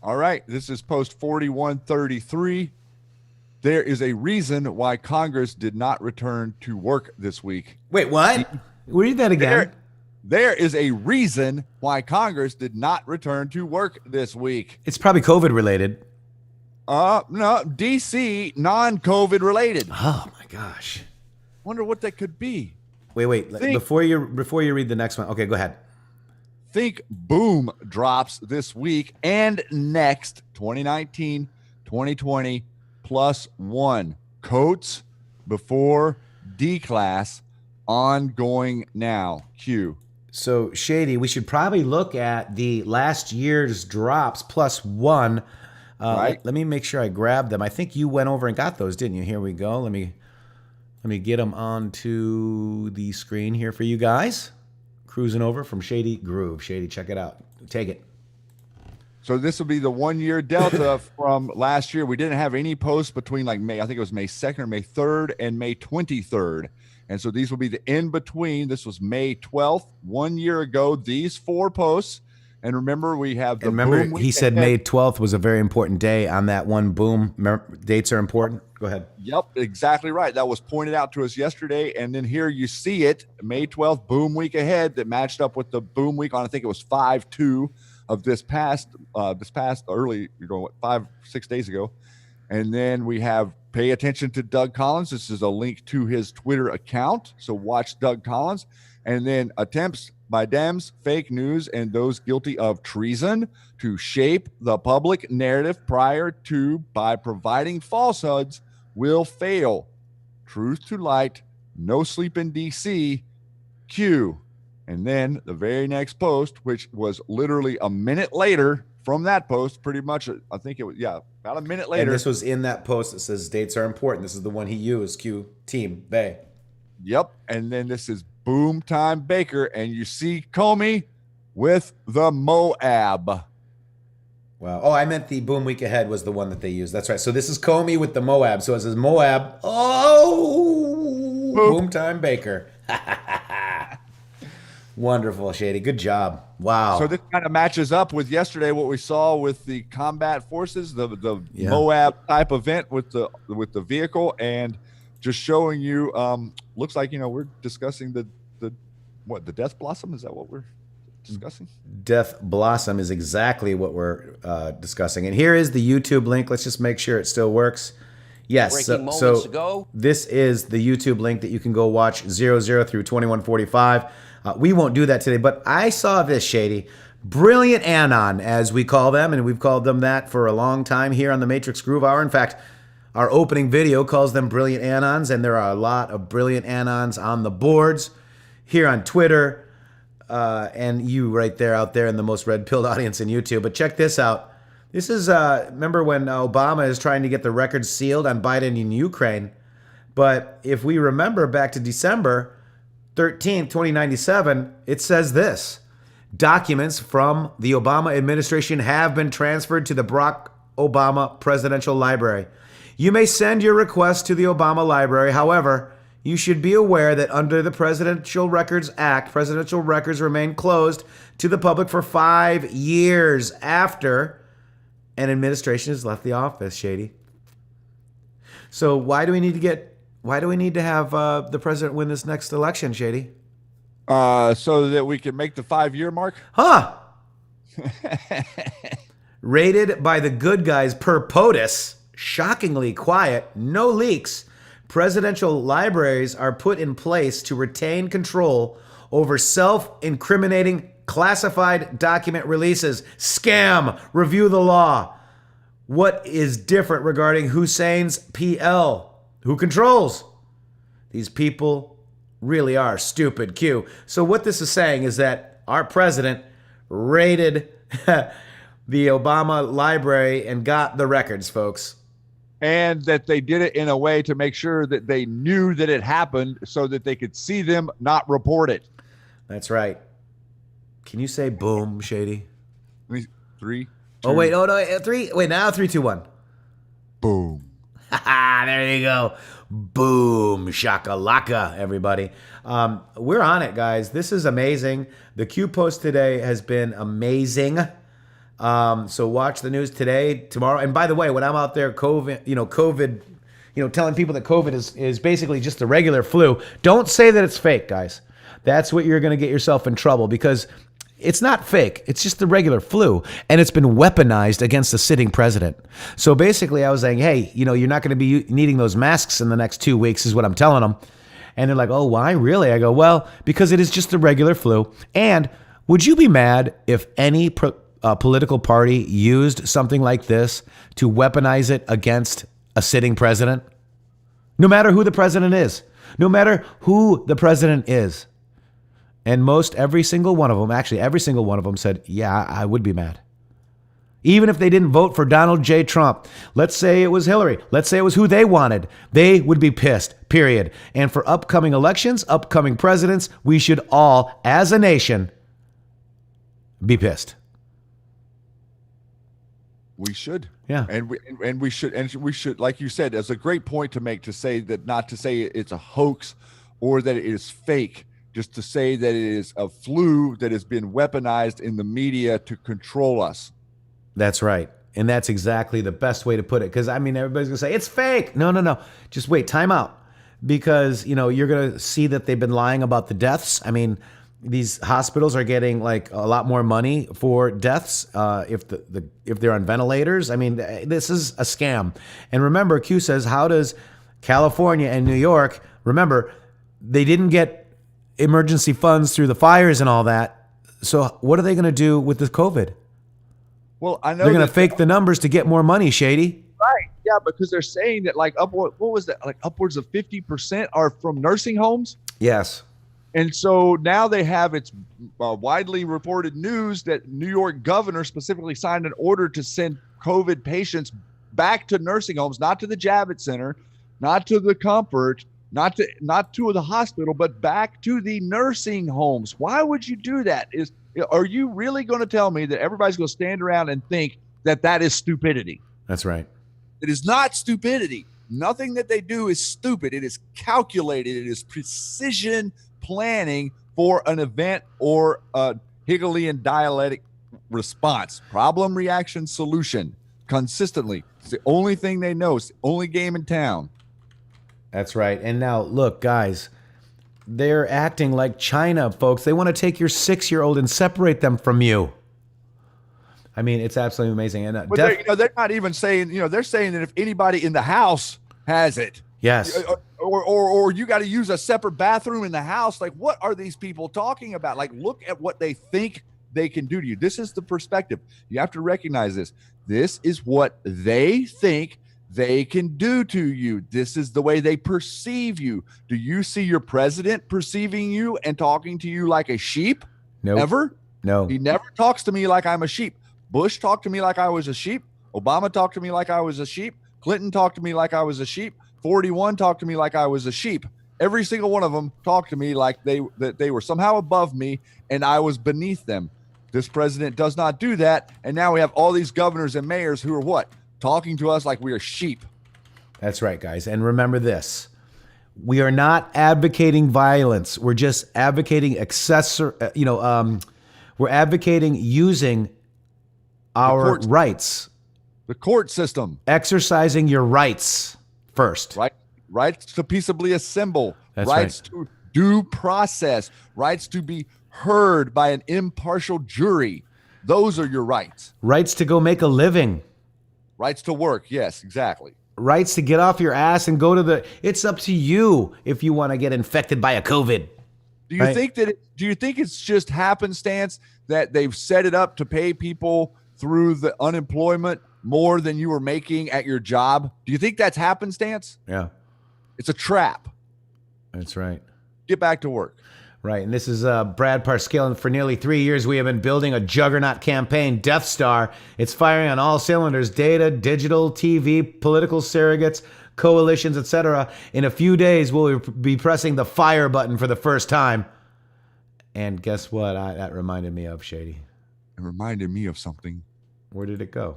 All right. This is post 4133. There is a reason why Congress did not return to work this week.
Wait, what? Read that again.
There is a reason why Congress did not return to work this week.
It's probably COVID related.
No, DC non-COVID related.
Oh my gosh.
Wonder what that could be.
Wait. Before you read the next one. Okay, go ahead.
Think boom drops this week and next 2019, 2020 +1. Coats before D-class ongoing now. Q.
So, Shady, we should probably look at the last year's drops +1.
Right.
Let me make sure I grab them. I think you went over and got those, didn't you? Here we go. Let me get them onto the screen here for you guys. Cruising over from Shady Groove. Shady, check it out. Take it.
So this will be the 1 year delta from last year. We didn't have any posts between like May, I think it was May 2nd or May 3rd and May 23rd. And so these will be the in between. This was May 12th, 1 year ago, these 4 posts. And remember, we have the
remember,
boom
he said
ahead.
May 12th was a very important day on that one boom. Dates are important. Go ahead.
Yep, exactly right. That was pointed out to us yesterday. And then here you see it, May 12th, boom week ahead, that matched up with the boom week on, I think it was 5/2 of this past early, 5-6 days ago. And then we have pay attention to Doug Collins. This is a link to his Twitter account. So watch Doug Collins. And then attempts by Dems, fake news, and those guilty of treason to shape the public narrative prior to by providing falsehoods will fail. Truth to light, no sleep in DC, Q. And then the very next post, which was literally a minute later from that post, pretty much, I think it was, about a minute later.
And this was in that post that says dates are important. This is the one he used, Q, Team Bay.
Yep. And then this is Boom Time Baker, and you see Comey with the Moab.
Wow. Oh, I meant the boom week ahead was the one that they used. That's right. So this is Comey with the Moab. So it says Moab. Oh, Boom Time Baker. Wonderful, Shady. Good job. Wow.
So this kind of matches up with yesterday what we saw with the combat forces, the Moab type event with the vehicle, and just showing you. Looks like we're discussing the Death Blossom. Is that what we're discussing?
Death Blossom is exactly what we're discussing. And here is the YouTube link. Let's just make sure it still works. Yes. So this is the YouTube link that you can go watch 00 through 2145. We won't do that today, but I saw this, Shady. Brilliant Anon, as we call them, and we've called them that for a long time here on the Matrix Groove Hour. In fact, our opening video calls them Brilliant Anons, and there are a lot of Brilliant Anons on the boards here on Twitter, and you right there out there in the most red-pilled audience in YouTube. But check this out. This is, remember when Obama is trying to get the records sealed on Biden in Ukraine? But if we remember back to December 13th, 2097, it says this. Documents from the Obama administration have been transferred to the Barack Obama Presidential Library. You may send your request to the Obama Library. However, you should be aware that under the Presidential Records Act, presidential records remain closed to the public for 5 years after an administration has left the office, Shady. So why do we need to have the president win this next election, Shady?
So that we can make the 5-year mark?
Huh. Rated by the good guys per POTUS, shockingly quiet, no leaks. Presidential libraries are put in place to retain control over self-incriminating classified document releases. Scam. Review the law. What is different regarding Hussein's PL? Who controls? These people really are stupid, Q. So what this is saying is that our president raided the Obama library and got the records, folks.
and that they did it in a way to make sure that they knew that it happened so that they could see them not report it.
That's right. Can you say boom, Shady?
3, 2.
Oh, wait. Oh, no. 3. Wait, now 3, 2, 1.
Boom.
There you go. Boom. Shakalaka, everybody. We're on it, guys. This is amazing. The Q post today has been amazing. So watch the news today, tomorrow. And by the way, when I'm out there telling people that COVID is basically just a regular flu, don't say that it's fake, guys. That's what you're going to get yourself in trouble, because it's not fake. It's just the regular flu, and it's been weaponized against the sitting president. So basically I was saying, hey, you're not going to be needing those masks in the next 2 weeks is what I'm telling them. And they're like, oh, why really? I go, well, because it is just the regular flu. And would you be mad if any political party used something like this to weaponize it against a sitting president? No matter who the president is. No matter who the president is. And every single one of them said, yeah, I would be mad. Even if they didn't vote for Donald J. Trump, let's say it was Hillary, let's say it was who they wanted, they would be pissed, period. And for upcoming elections, upcoming presidents, we should all, as a nation, be pissed.
We should.
Yeah.
And we should, like you said, that's a great point to make, to say that, not to say it's a hoax or that it is fake, just to say that it is a flu that has been weaponized in the media to control us.
That's right. And that's exactly the best way to put it. Because, everybody's going to say, it's fake. No. Just wait, time out. Because, you're going to see that they've been lying about the deaths. These hospitals are getting like a lot more money for deaths if they're on ventilators. This is a scam. And remember, Q says, how does California and New York, remember, they didn't get emergency funds through the fires and all that. So what are they going to do with the COVID?
Well, I know
they're going to fake the numbers to get more money, Shady.
Right. Yeah, because they're saying that upwards of 50% are from nursing homes.
Yes.
And so now they have, it's widely reported news that New York governor specifically signed an order to send COVID patients back to nursing homes, not to the Javits Center, not to the Comfort, not to the hospital, but back to the nursing homes. Why would you do that? Are you really going to tell me that everybody's going to stand around and think that that is stupidity?
That's right.
It is not stupidity. Nothing that they do is stupid. It is calculated. It is precision planning for an event or a Hegelian dialectic response. Problem, reaction, solution. Consistently. It's the only thing they know. It's the only game in town.
That's right. And now, look, guys, they're acting like China, folks. They want to take your 6-year-old and separate them from you. It's absolutely amazing. And
they're not even saying, they're saying that if anybody in the house has it,
yes,
or you got to use a separate bathroom in the house. Like, what are these people talking about? Like, look at what they think they can do to you. This is the perspective. You have to recognize this. This is what they think they can do to you. This is the way they perceive you. Do you see your president perceiving you and talking to you like a sheep?
No.
Ever?
No.
He never talks to me like I'm a sheep. Bush talked to me like I was a sheep. Obama talked to me like I was a sheep. Clinton talked to me like I was a sheep. 41 talked to me like I was a sheep. Every single one of them talked to me like they were somehow above me and I was beneath them. This president does not do that. And now we have all these governors and mayors who are what? Talking to us like we are sheep.
That's right, guys. And remember this. We are not advocating violence. We're just advocating we're advocating using our rights.
The court system.
Exercising your rights first.
Right. Rights to peaceably assemble.
That's
rights
right.
to due process. Rights to be heard by an impartial jury. Those are your rights.
Rights to go make a living.
Rights to work. Yes, exactly.
Rights to get off your ass and go to the... It's up to you if you want to get infected by a COVID.
Do you think that? Do you think it's just happenstance that they've set it up to pay people through the unemployment more than you were making at your job? Do you think that's happenstance?
Yeah.
It's a trap.
That's right.
Get back to work.
Right, and this is Brad Parscale. And for nearly 3 years, we have been building a juggernaut campaign, Death Star. It's firing on all cylinders: data, digital, TV, political surrogates, coalitions, etc. In a few days, we'll be pressing the fire button for the first time. And guess what? That reminded me of, Shady.
It reminded me of something.
Where did it go?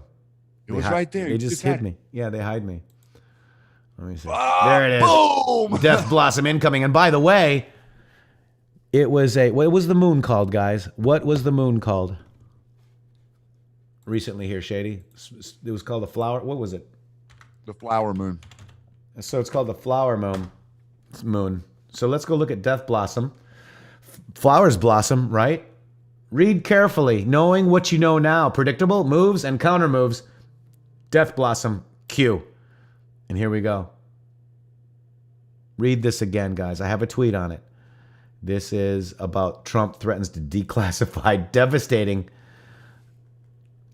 It was right there.
They just hid me. Yeah, they hide me. Let me see.
Ah,
there it is.
Boom!
Death Blossom incoming. And by the way, it was what was the moon called, guys? What was the moon called? Recently here, Shady. It was called the flower. What was it?
The flower moon.
So it's called the flower moon. So let's go look at Death Blossom. Flowers blossom, right? Read carefully, knowing what you know now. Predictable moves and counter moves. Death Blossom, Q. And here we go. Read this again, guys. I have a tweet on it. This is about Trump threatens to declassify devastating.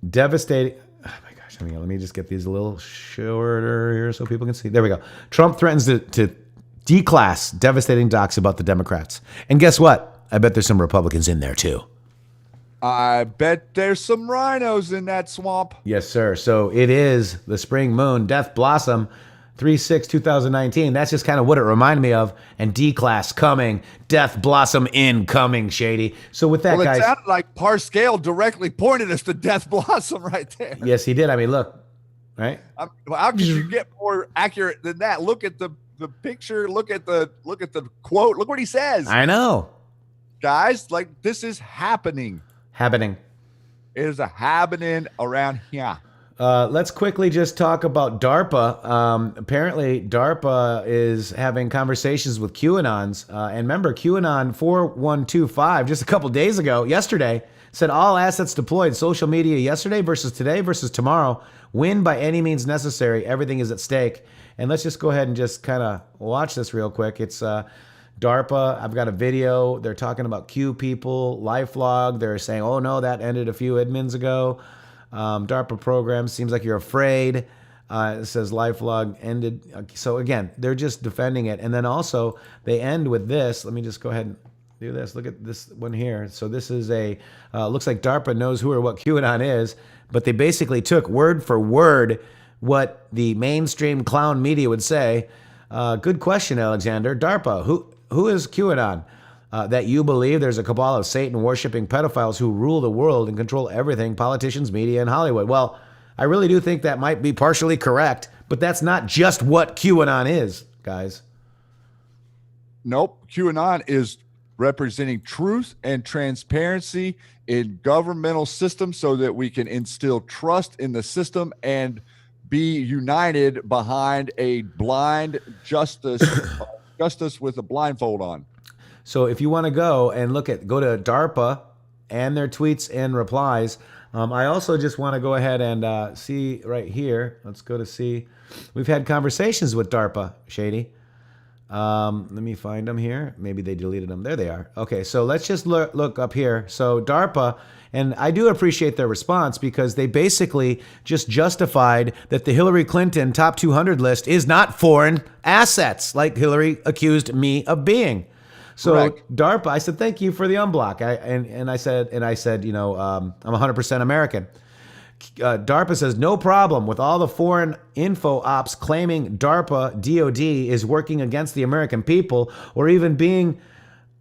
Oh my gosh, let me just get these a little shorter here so people can see. There we go. Trump threatens to declass devastating docs about the Democrats. And guess what? I bet there's some Republicans in there too.
I bet there's some rhinos in that swamp.
Yes, sir. So it is the spring moon, Death Blossom, 3/6/2019. That's just kind of what it reminded me of. And D-Class coming, Death Blossom incoming, Shady. So with that, guys.
It sounded like Parscale directly pointed us to Death Blossom right there.
Yes, he did. I mean, look, right?
How could you get more accurate than that? Look at the picture. Look at the quote. Look what he says.
I know.
Guys, like, this is happening.
Happening.
It is a happening around here.
Let's quickly just talk about DARPA. Apparently, DARPA is having conversations with QAnons. And remember, QAnon 4125, just a couple days ago, yesterday, said all assets deployed, social media yesterday versus today versus tomorrow, win by any means necessary. Everything is at stake. And let's just go ahead and just kind of watch this real quick. It's DARPA. I've got a video. They're talking about Q people, LifeLog. They're saying, oh no, that ended a few admins ago. DARPA program, seems like you're afraid. It says LifeLog ended. So again, they're just defending it. And then also they end with this. Let me just go ahead and do this. Look at this one here. So this is looks like DARPA knows who or what QAnon is, but they basically took word for word what the mainstream clown media would say. Good question, Alexander. DARPA, who is QAnon? That you believe there's a cabal of Satan-worshipping pedophiles who rule the world and control everything, politicians, media, and Hollywood. Well, I really do think that might be partially correct, but that's not just what QAnon is, guys.
Nope. QAnon is representing truth and transparency in governmental systems so that we can instill trust in the system and be united behind a blind justice with a blindfold on.
So if you want to go to DARPA and their tweets and replies. I also just want to go ahead and see right here. Let's go to see. We've had conversations with DARPA, Shady. Let me find them here. Maybe they deleted them. There they are. Okay, so let's just look up here. So DARPA, and I do appreciate their response because they basically just justified that the Hillary Clinton top 200 list is not foreign assets like Hillary accused me of being. So correct. DARPA, I said, thank you for the unblock. I said, you know, I'm 100% American. DARPA says, no problem with all the foreign info ops claiming DARPA, DOD, is working against the American people or even being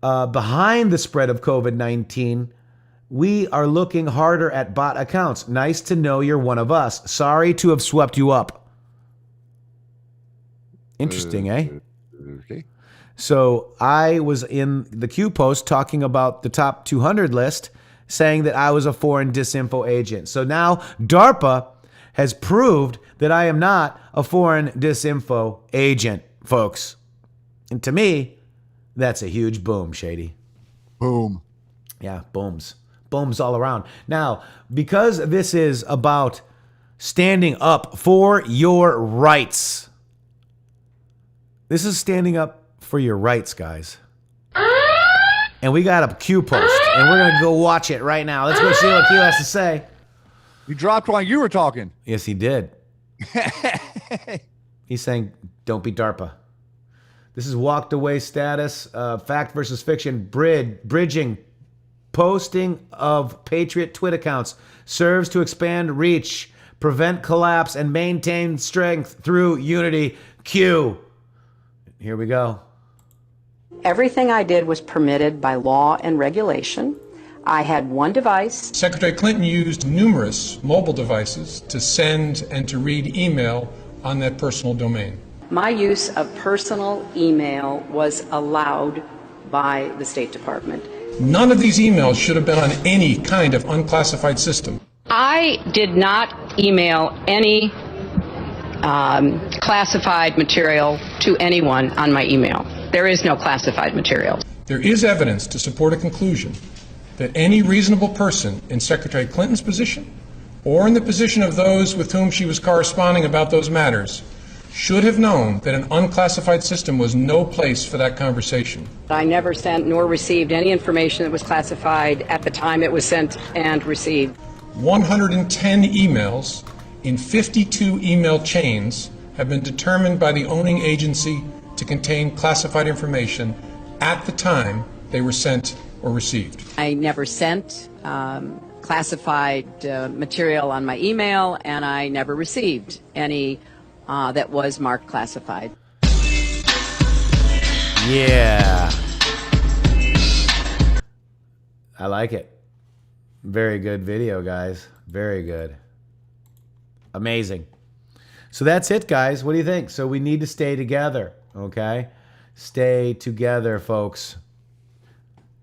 behind the spread of COVID-19. We are looking harder at bot accounts. Nice to know you're one of us. Sorry to have swept you up. Interesting, eh?
Okay.
So I was in the Q post talking about the top 200 list, saying that I was a foreign disinfo agent. So now DARPA has proved that I am not a foreign disinfo agent, folks. And to me, that's a huge boom, Shady.
Boom.
Yeah, booms. Booms all around. Now, because this is about standing up for your rights. This is standing up for your rights, guys. And we got a Q post, and we're going to go watch it right now. Let's go see what Q has to say.
He dropped while you were talking.
Yes, he did. He's saying, don't be DARPA. This is walked away status. Fact versus fiction. Bridging. Posting of Patriot Twitter accounts serves to expand reach, prevent collapse, and maintain strength through unity. Q. Here we go.
Everything I did was permitted by law and regulation. I had one device.
Secretary Clinton used numerous mobile devices to send and to read email on that personal domain.
My use of personal email was allowed by the State Department.
None of these emails should have been on any kind of unclassified system.
I did not email any classified material to anyone on my email. There is no classified material.
There is evidence to support a conclusion that any reasonable person in Secretary Clinton's position or in the position of those with whom she was corresponding about those matters should have known that an unclassified system was no place for that conversation.
I never sent nor received any information that was classified at the time it was sent and received.
110 emails in 52 email chains have been determined by the owning agency to contain classified information at the time they were sent or received.
I never sent classified material on my email, and I never received any that was marked classified.
Yeah. I like it. Very good video, guys. Very good. Amazing. So that's it, guys. What do you think? So we need to stay together, okay? Stay together, folks.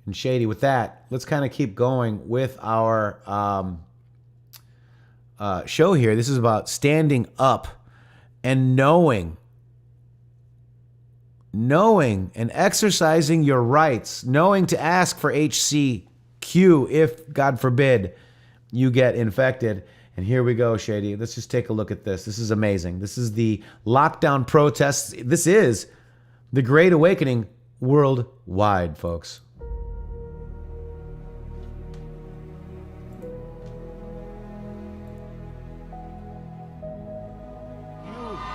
And Shady, with that, let's kind of keep going with our show here. This is about standing up and knowing and exercising your rights, knowing to ask for HCQ if, God forbid, you get infected. And here we go, Shady. Let's just take a look at this. This is amazing. This is the lockdown protests. This is the Great Awakening worldwide, folks.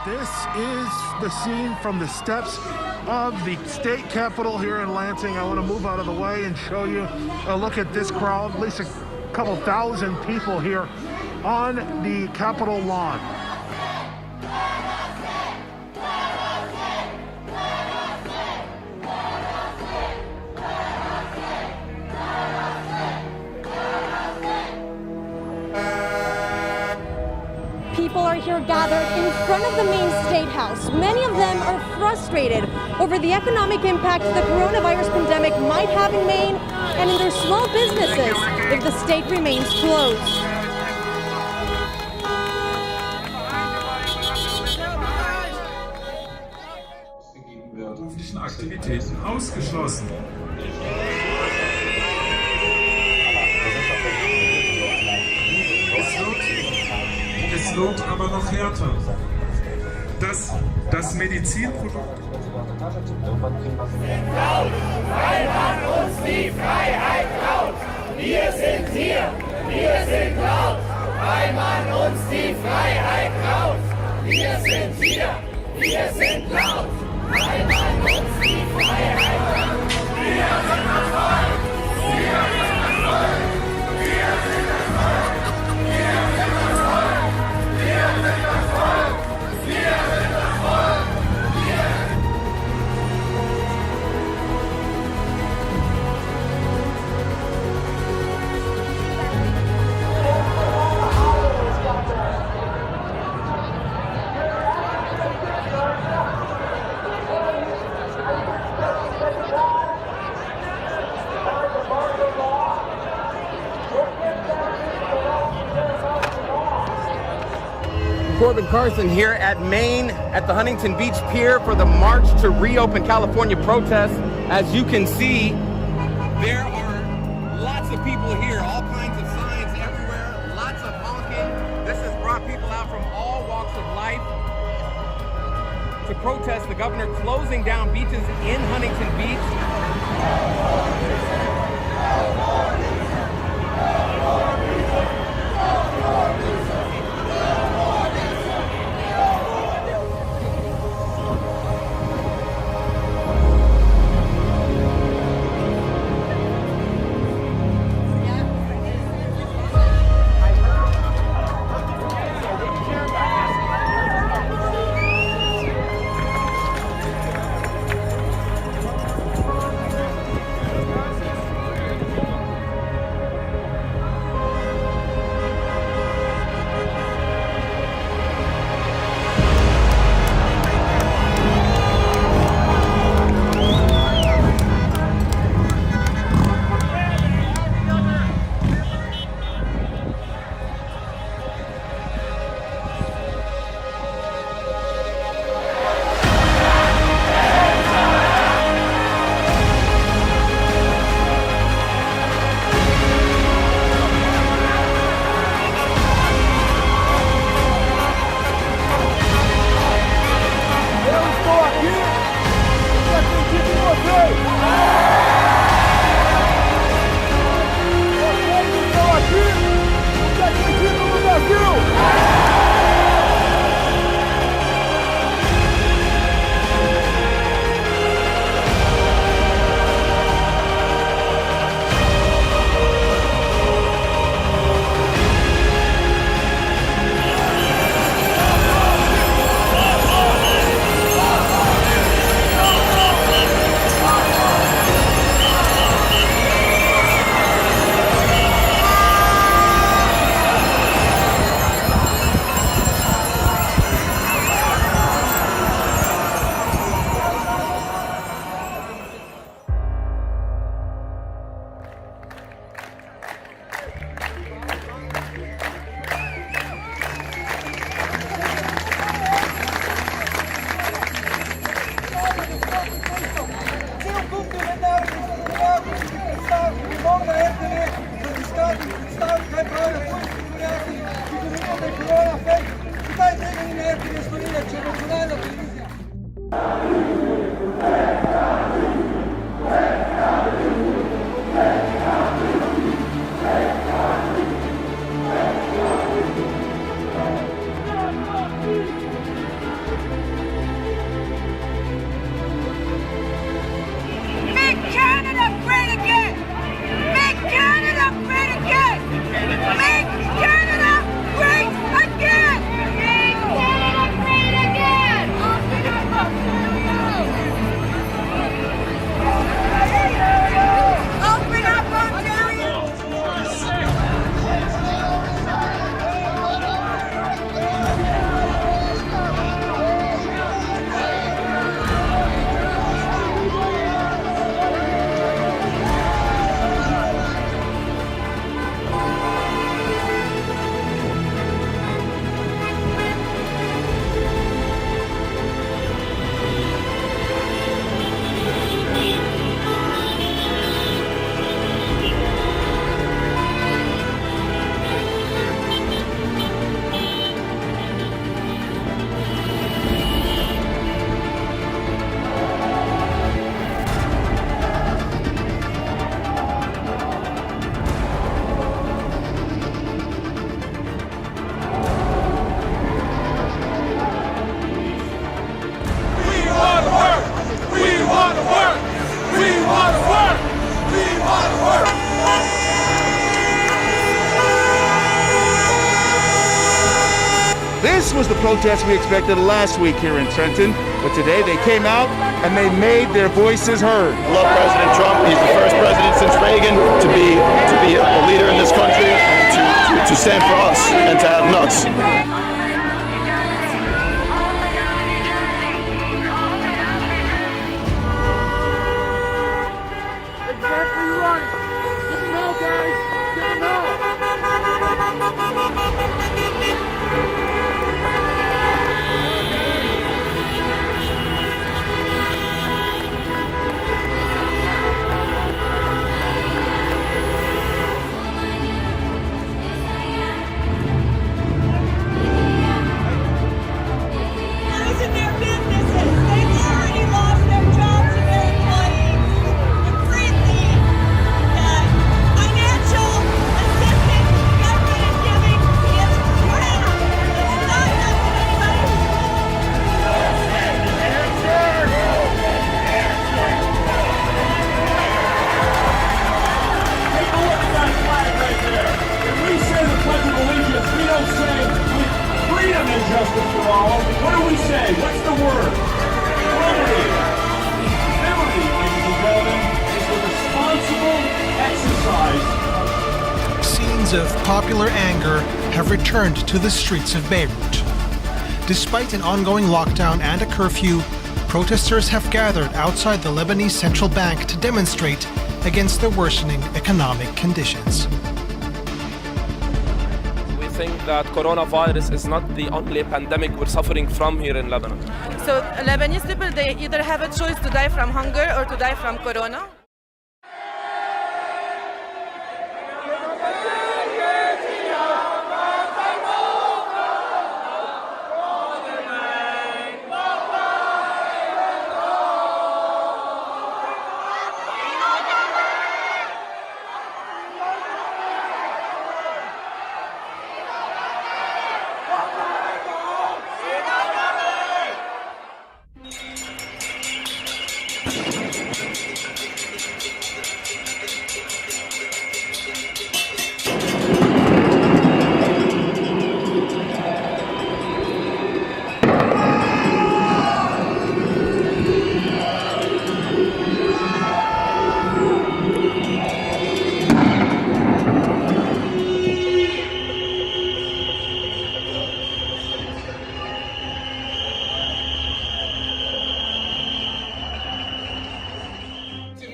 This is the scene from the steps of the state capitol here in Lansing. I want to move out of the way and show you a look at this crowd, at least a couple thousand people here on the Capitol lawn.
People are here gathered in front of the main State House. Many of them are frustrated over the economic impact the coronavirus pandemic might have in Maine and in their small businesses if the state remains closed.
Beruflichen Aktivitäten ausgeschlossen. Es wird aber noch härter. Das Medizinprodukt.
Weil man uns die Freiheit klaut. Wir sind hier, wir sind laut. Weil man uns die Freiheit klaut. Wir sind hier, wir sind laut. Weil man uns die Freiheit klaut. Wir sind das Volk. Wir sind das Volk. Wir sind das Volk. Wir sind das Volk. Wir sind das Volk. Wir sind das Volk.
Corbin Carson here at Maine at the Huntington Beach Pier for the March to Reopen California protest. As you can see, there are lots of people here, all kinds of signs everywhere, lots of honking. This has brought people out from all walks of life to protest the governor closing down beaches in Huntington Beach.
This was the protest we expected last week here in Trenton, but today they came out and they made their voices heard.
I love President Trump. He's the first president since Reagan to be a leader in this country, to stand for us and to have nuts.
Exactly right. Get him out, guys. Get him out.
Justice for all. What do we say? What's the word? Liberty. Liberty, ladies and gentlemen, is the responsible exercise.
Scenes of popular anger have returned to the streets of Beirut. Despite an ongoing lockdown and a curfew, protesters have gathered outside the Lebanese central bank to demonstrate against the worsening economic conditions.
We think that coronavirus is not the only pandemic we're suffering from here in Lebanon.
So Lebanese people, they either have a choice to die from hunger or to die from corona.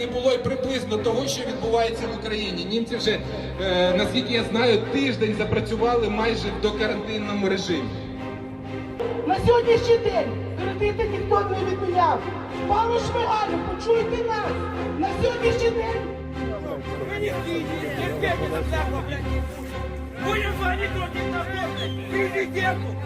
Не було й приблизно того, що відбувається в Україні. Німці вже, наскільки я знаю, тиждень запрацювали майже в докарантинному режимі.
На сьогоднішній день кредити ніхто не відміняв. Пане Шмигалю, почуйте нас. На сьогоднішній день... Будем звонить другим народам. Президенту.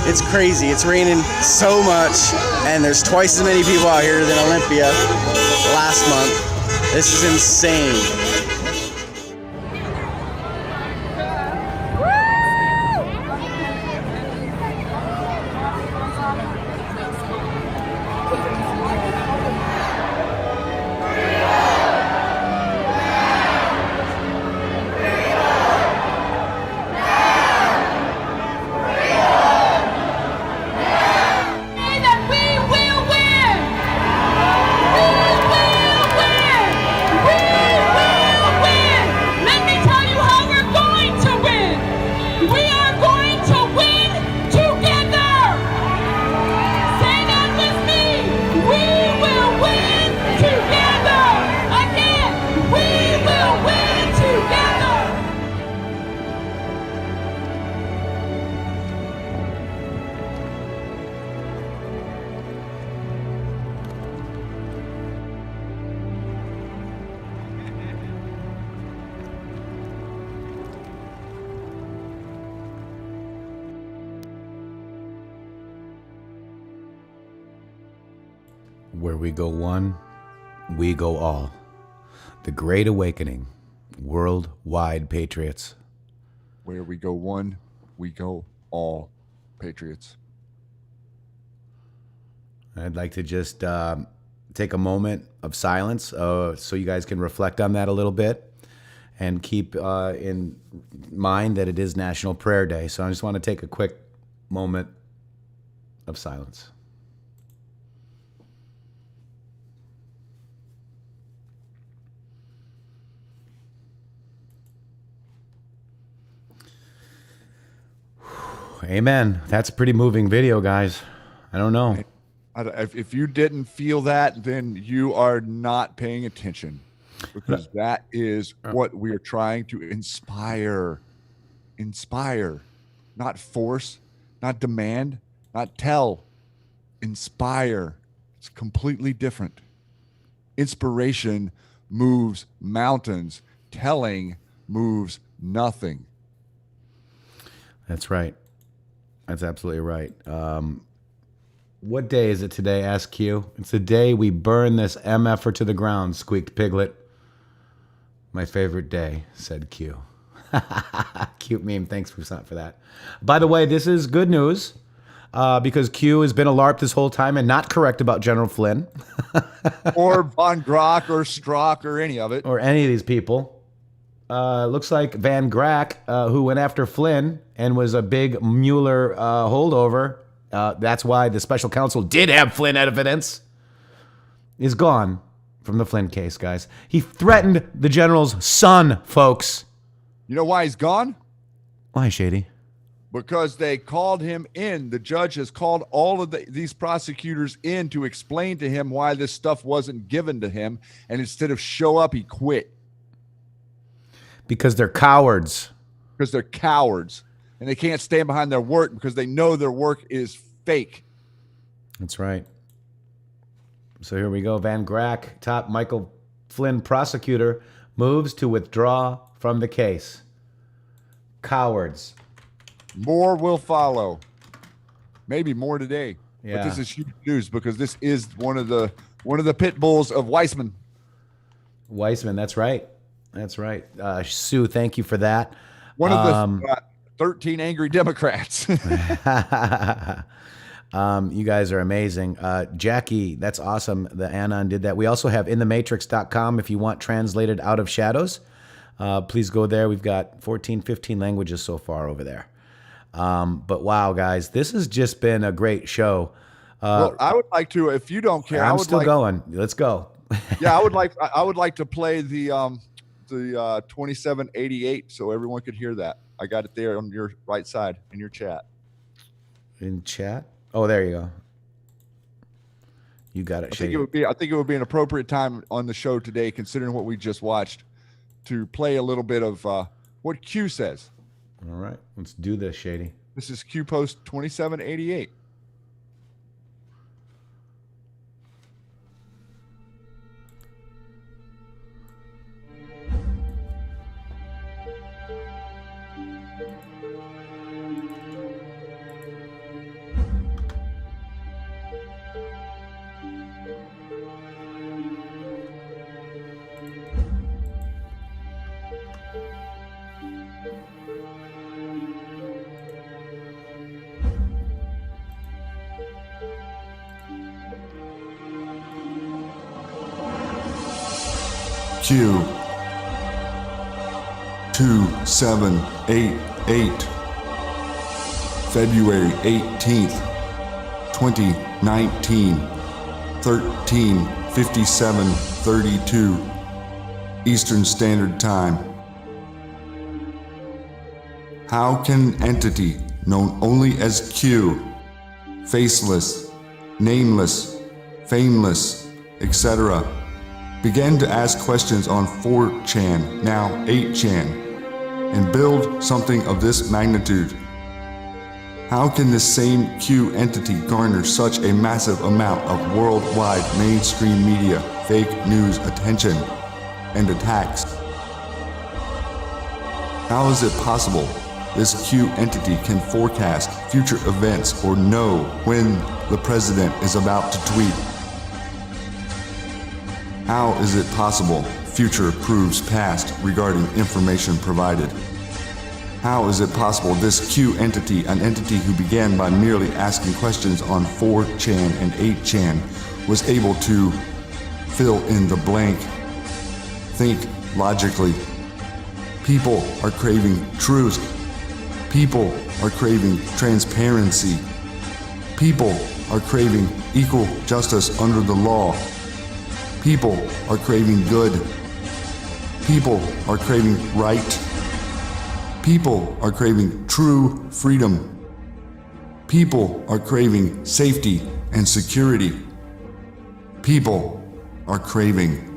It's crazy. It's raining so much, and there's twice as many people out here than Olympia last month. This is insane.
Where we go one, we go all. The Great Awakening, worldwide Patriots.
Where we go one, we go all, Patriots.
I'd like to just take a moment of silence so you guys can reflect on that a little bit and keep in mind that it is National Prayer Day. So I just want to take a quick moment of silence. Amen. That's a pretty moving video, guys. I don't know.
If you didn't feel that, then you are not paying attention, because that is what we are trying to inspire. Inspire, not force, not demand, not tell. Inspire. It's completely different. Inspiration moves mountains. Telling moves nothing.
That's right. That's absolutely right. What day is it today? Ask Q. It's the day we burn this MFer to the ground, squeaked Piglet. My favorite day, said Q. Cute meme. Thanks for that. By the way, this is good news because Q has been a LARP this whole time and not correct about General Flynn.
Or Von Grock or Strzok or any of it.
Or any of these people. looks like Van Grack, who went after Flynn and was a big Mueller holdover. That's why the special counsel did have Flynn evidence. Is gone from the Flynn case, guys. He threatened the general's son, folks.
You know why he's gone?
Why, Shady?
Because they called him in. The judge has called all of these prosecutors in to explain to him why this stuff wasn't given to him. And instead of show up, he quit.
Because they're cowards.
Because they're cowards. And they can't stand behind their work because they know their work is fake.
That's right. So here we go. Van Grack, top Michael Flynn prosecutor, moves to withdraw from the case. Cowards.
More will follow. Maybe more today.
Yeah.
But this is huge news because this is one of the pit bulls of Weissman.
Weissman, that's right. That's right. Sue, thank you for that.
One of the 13 angry Democrats.
You guys are amazing. Jackie, that's awesome. The Anon did that. We also have intheMatrixxx.com if you want translated out of shadows. Please go there. We've got 14, 15 languages so far over there. But wow, guys, this has just been a great show.
Well, I would like to, if you don't care,
I'm still going. Let's go.
Yeah, I would like to play the 2788 so everyone could hear that. I got it there on your right side in your chat.
In chat? Oh, there you go. You got it.
I think it would be an appropriate time on the show today, considering what we just watched, to play a little bit of what Q says.
All right, let's do this, Shady.
This is Q Post 2788.
Q 2788 February 18th 2019 13:57:32 Eastern Standard Time. How can an entity known only as Q, faceless, nameless, fameless, etc., began to ask questions on 4chan, now 8chan, and build something of this magnitude? How can this same Q entity garner such a massive amount of worldwide mainstream media, fake news attention, and attacks? How is it possible this Q entity can forecast future events or know when the president is about to tweet? How is it possible future proves past regarding information provided? How is it possible this Q entity, an entity who began by merely asking questions on 4chan and 8chan, was able to fill in the blank, think logically? People are craving truth. People are craving transparency. People are craving equal justice under the law. People are craving good. People are craving right. People are craving true freedom. People are craving safety and security. People are craving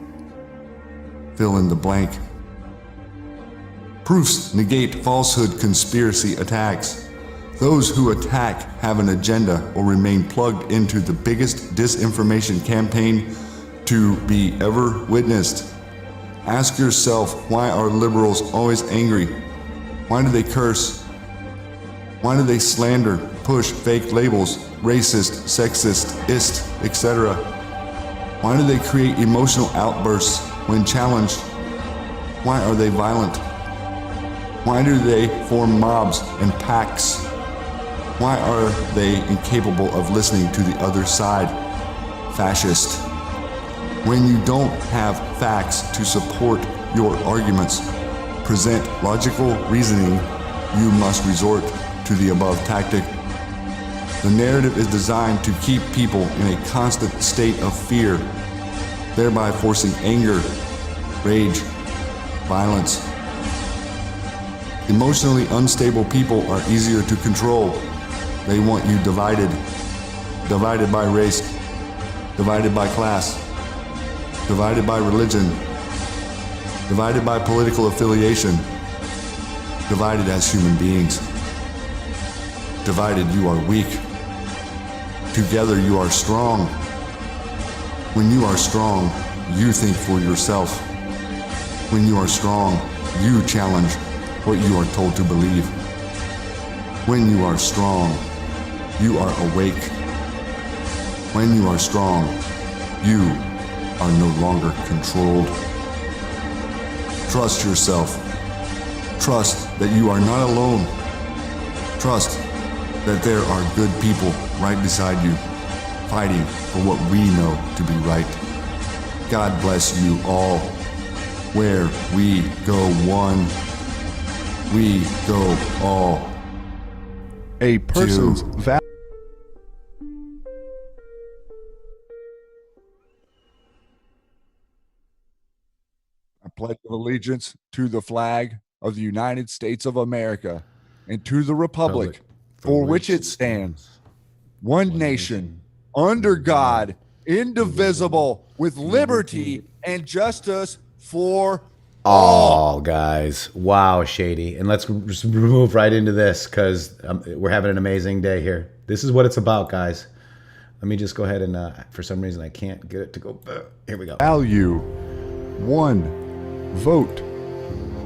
fill in the blank. Proofs negate falsehood conspiracy attacks. Those who attack have an agenda or remain plugged into the biggest disinformation campaign to be ever witnessed. Ask yourself, why are liberals always angry? Why do they curse? Why do they slander, push fake labels, racist, sexist, etc.? Why do they create emotional outbursts when challenged? Why are they violent? Why do they form mobs and packs? Why are they incapable of listening to the other side? Fascist. When you don't have facts to support your arguments, present logical reasoning, you must resort to the above tactic. The narrative is designed to keep people in a constant state of fear, thereby forcing anger, rage, violence. Emotionally unstable people are easier to control. They want you divided by race, divided by class, divided by religion, divided by political affiliation, divided as human beings. Divided, you are weak. Together, you are strong. When you are strong, you think for yourself. When you are strong, you challenge what you are told to believe. When you are strong, you are awake. When you are strong, you are no longer controlled. Trust yourself. Trust that you are not alone. Trust that there are good people right beside you, fighting for what we know to be right. God bless you all. Where we go one, we go all.
A person's value. I pledge allegiance to the flag of the United States of America and to the republic for which it stands, one nation, under God, indivisible, with liberty and justice for
all, guys. Wow, Shady. And let's just move right into this because we're having an amazing day here. This is what it's about, guys. Let me just go ahead and, for some reason, I can't get it to go. Here we go.
Value. 1. Vote.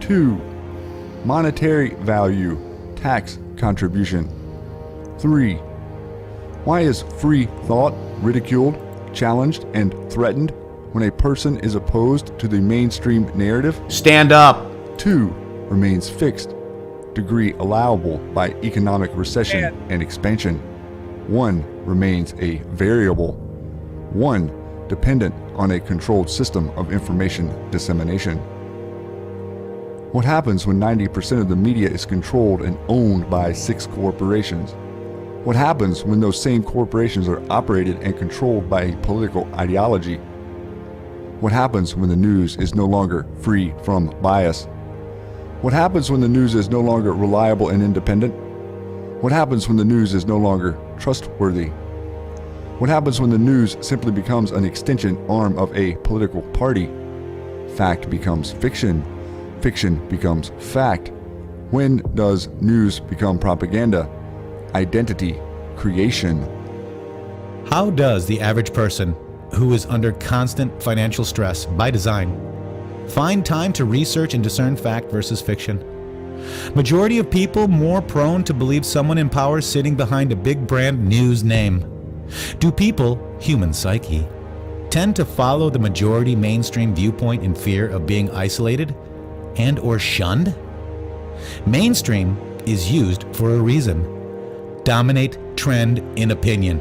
2. Monetary value. Tax contribution. 3. Why is free thought ridiculed, challenged, and threatened when a person is opposed to the mainstream narrative?
Stand up.
2. Remains fixed. Degree allowable by economic recession and expansion. 1. Remains a variable. 1. Dependent on a controlled system of information dissemination. What happens when 90% of the media is controlled and owned by 6 corporations? What happens when those same corporations are operated and controlled by a political ideology? What happens when the news is no longer free from bias? What happens when the news is no longer reliable and independent? What happens when the news is no longer trustworthy? What happens when the news simply becomes an extension arm of a political party? Fact becomes fiction. Fiction becomes fact. When does news become propaganda? Identity creation.
How does the average person who is under constant financial stress by design find time to research and discern fact versus fiction? Majority of people more prone to believe someone in power sitting behind a big brand news name. Do people, human psyche, tend to follow the majority mainstream viewpoint in fear of being isolated and or shunned? Mainstream is used for a reason. Dominate trend in opinion.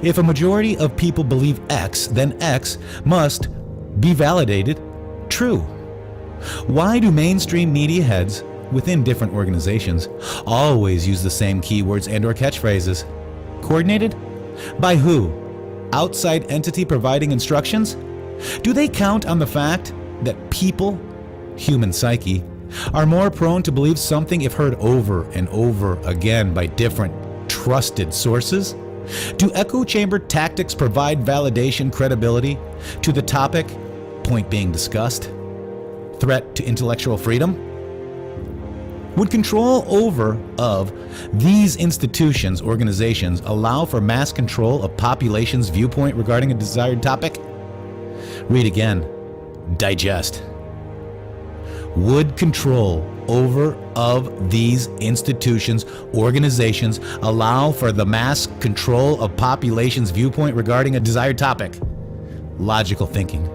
If a majority of people believe X, then X must be validated true. Why do mainstream media heads within different organizations always use the same keywords and or catchphrases? Coordinated? By who? Outside entity providing instructions? Do they count on the fact that people, human psyche, are more prone to believe something if heard over and over again by different trusted sources? Do echo chamber tactics provide validation credibility to the topic, point being discussed? Threat to intellectual freedom? Would control over of these institutions, organizations, allow for mass control of population's viewpoint regarding a desired topic? Read again. Digest. Would control over of these institutions, organizations, allow for the mass control of population's viewpoint regarding a desired topic? Logical thinking.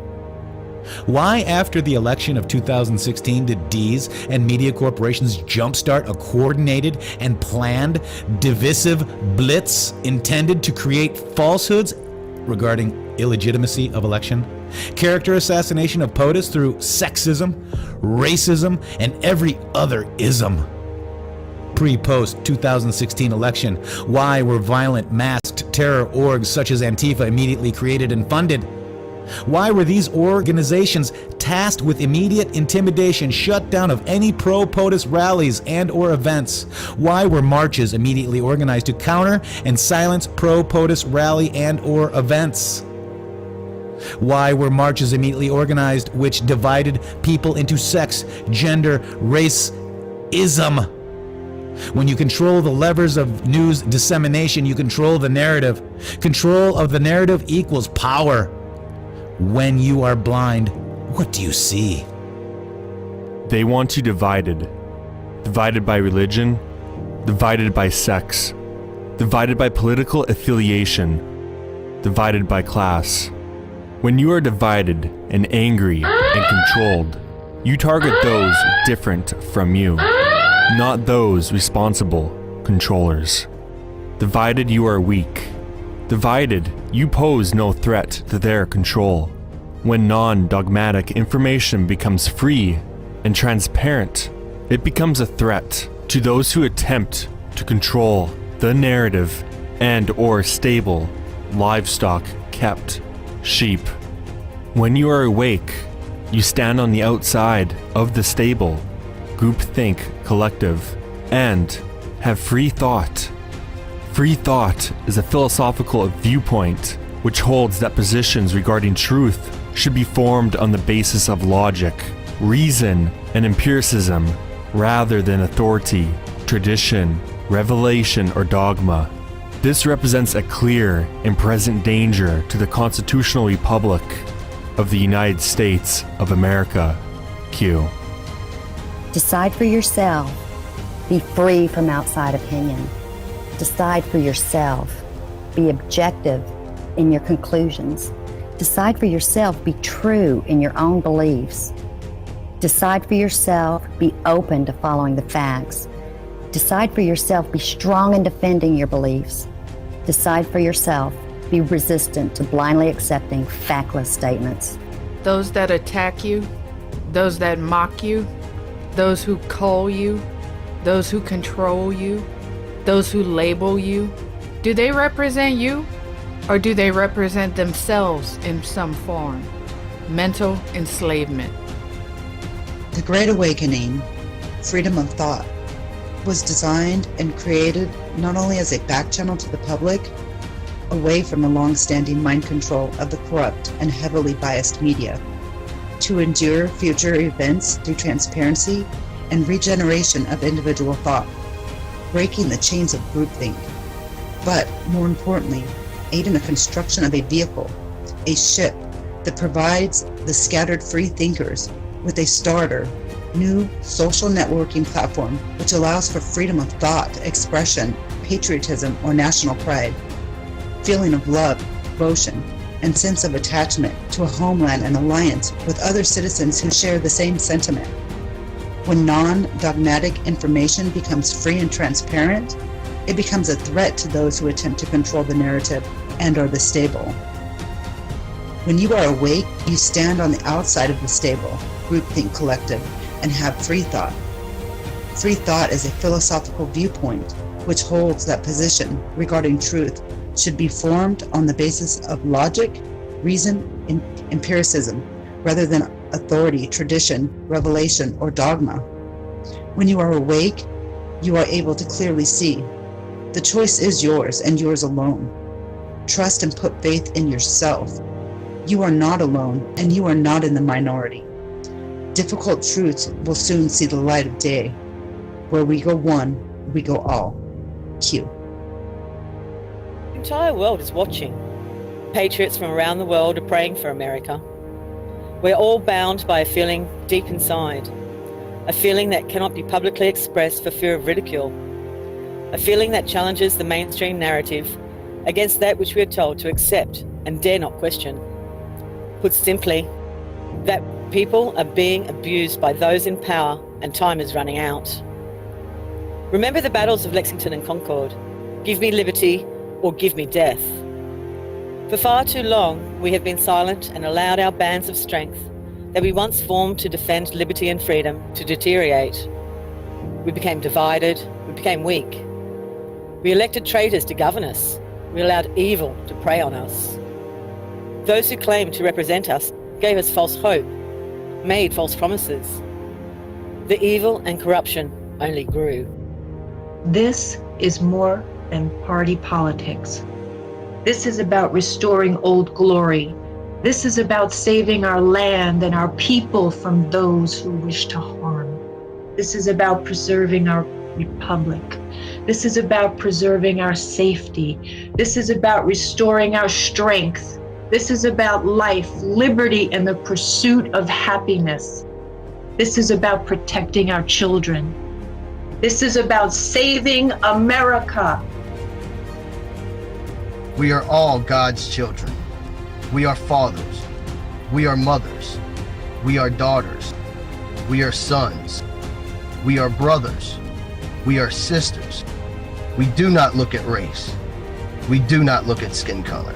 Why, after the election of 2016, did D's and media corporations jumpstart a coordinated and planned divisive blitz intended to create falsehoods regarding illegitimacy of election? Character assassination of POTUS through sexism, racism, and every other ism. Pre-post 2016 election, why were violent masked terror orgs such as Antifa immediately created and funded? Why were these organizations tasked with immediate intimidation, shutdown of any pro-POTUS rallies and or events? Why were marches immediately organized to counter and silence pro-POTUS rally and or events? Why were marches immediately organized which divided people into sex, gender, race, ism? When you control the levers of news dissemination, you control the narrative. Control of the narrative equals power. When you are blind, what do you see?
They want you divided. Divided by religion, divided by sex, divided by political affiliation, divided by class. When you are divided and angry and controlled, you target those different from you, not those responsible controllers. Divided, you are weak. Divided, you pose no threat to their control. When non-dogmatic information becomes free and transparent, it becomes a threat to those who attempt to control the narrative and or stable livestock kept, sheep. When you are awake, you stand on the outside of the stable, groupthink collective, and have free thought. Free thought is a philosophical viewpoint which holds that positions regarding truth should be formed on the basis of logic, reason, and empiricism, rather than authority, tradition, revelation, or dogma. This represents a clear and present danger to the constitutional republic of the United States of America. Q.
Decide for yourself. Be free from outside opinion. Decide for yourself. Be objective in your conclusions. Decide for yourself. Be true in your own beliefs. Decide for yourself. Be open to following the facts. Decide for yourself. Be strong in defending your beliefs. Decide for yourself. Be resistant to blindly accepting factless statements.
Those that attack you, those that mock you, those who call you, those who control you, those who label you, do they represent you, or do they represent themselves in some form? Mental enslavement.
The Great Awakening, freedom of thought, was designed and created not only as a back channel to the public, away from the long-standing mind control of the corrupt and heavily biased media, to endure future events through transparency and regeneration of individual thought, breaking the chains of groupthink, but more importantly, aid in the construction of a vehicle, a ship that provides the scattered free thinkers with a starter, new social networking platform which allows for freedom of thought, expression, patriotism, or national pride, feeling of love, devotion, and sense of attachment to a homeland and alliance with other citizens who share the same sentiment. When non-dogmatic information becomes free and transparent, it becomes a threat to those who attempt to control the narrative and or the stable. When you are awake, you stand on the outside of the stable, groupthink collective, and have free thought. Free thought is a philosophical viewpoint which holds that position regarding truth should be formed on the basis of logic, reason, and empiricism, rather than authority, tradition, revelation, or dogma. When you are awake, you are able to clearly see. The choice is yours and yours alone. Trust and put faith in yourself. You are not alone and you are not in the minority. Difficult truths will soon see the light of day. Where we go one, we go all. Q.
The entire world is watching. Patriots from around the world are praying for America. We're all bound by a feeling deep inside, a feeling that cannot be publicly expressed for fear of ridicule, a feeling that challenges the mainstream narrative against that which we are told to accept and dare not question. Put simply, that people are being abused by those in power and time is running out. Remember the battles of Lexington and Concord. Give me liberty or give me death. For far too long, we have been silent and allowed our bands of strength that we once formed to defend liberty and freedom to deteriorate. We became divided, we became weak. We elected traitors to govern us. We allowed evil to prey on us. Those who claimed to represent us gave us false hope, made false promises. The evil and corruption only grew.
This is more than party politics. This is about restoring old glory. This is about saving our land and our people from those who wish to harm. This is about preserving our republic. This is about preserving our safety. This is about restoring our strength. This is about life, liberty, and the pursuit of happiness. This is about protecting our children. This is about saving America.
We are all God's children. We are fathers. We are mothers. We are daughters. We are sons. We are brothers. We are sisters. We do not look at race. We do not look at skin color.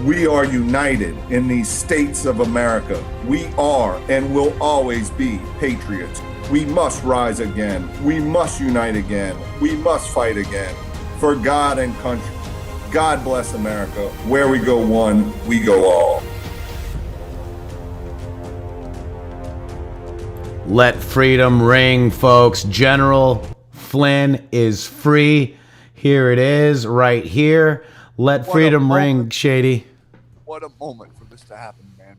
We are united in these states of America. We are and will always be patriots. We must rise again. We must unite again. We must fight again for God and country. God bless America. Where we go one, we go all.
Let freedom ring, folks. General Flynn is free. Here it is, right here. Let freedom ring, Shady.
What a moment for this to happen, man.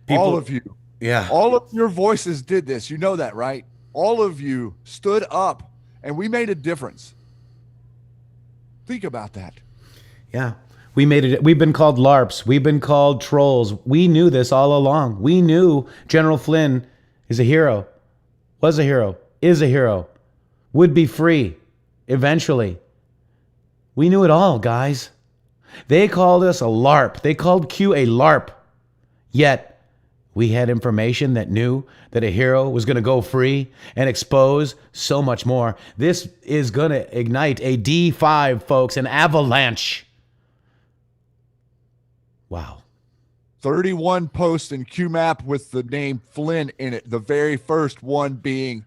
People,
all of you.
Yeah.
All of your voices did this. You know that, right? All of you stood up and we made a difference. Think about that.
Yeah. We made it. We've been called LARPs. We've been called trolls. We knew this all along. We knew General Flynn is a hero, was a hero, is a hero, would be free eventually. We knew it all, guys. They called us a LARP. They called Q a LARP. Yet we had information that knew that a hero was going to go free and expose so much more. This is going to ignite a D5, folks, an avalanche. Wow.
31 posts in QMAP with the name Flynn in it. The very first one being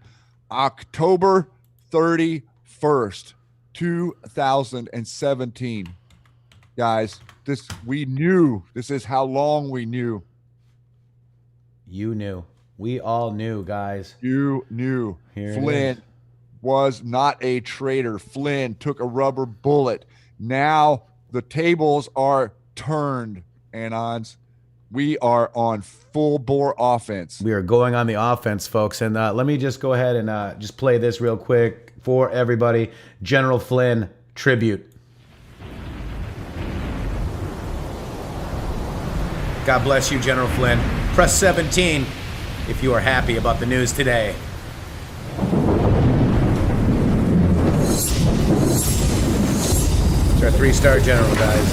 October 31st, 2017. Guys, we knew. This is how long we knew.
You knew. We all knew, guys.
You knew.
Here
Flynn was not a traitor. Flynn took a rubber bullet. Now the tables are turned, Anons. We are on full bore offense.
We are going on the offense, folks. And let me just go ahead and just play this real quick for everybody. General Flynn tribute. God bless you, General Flynn. Press 17 if you are happy about the news today. It's our 3-star general, guys.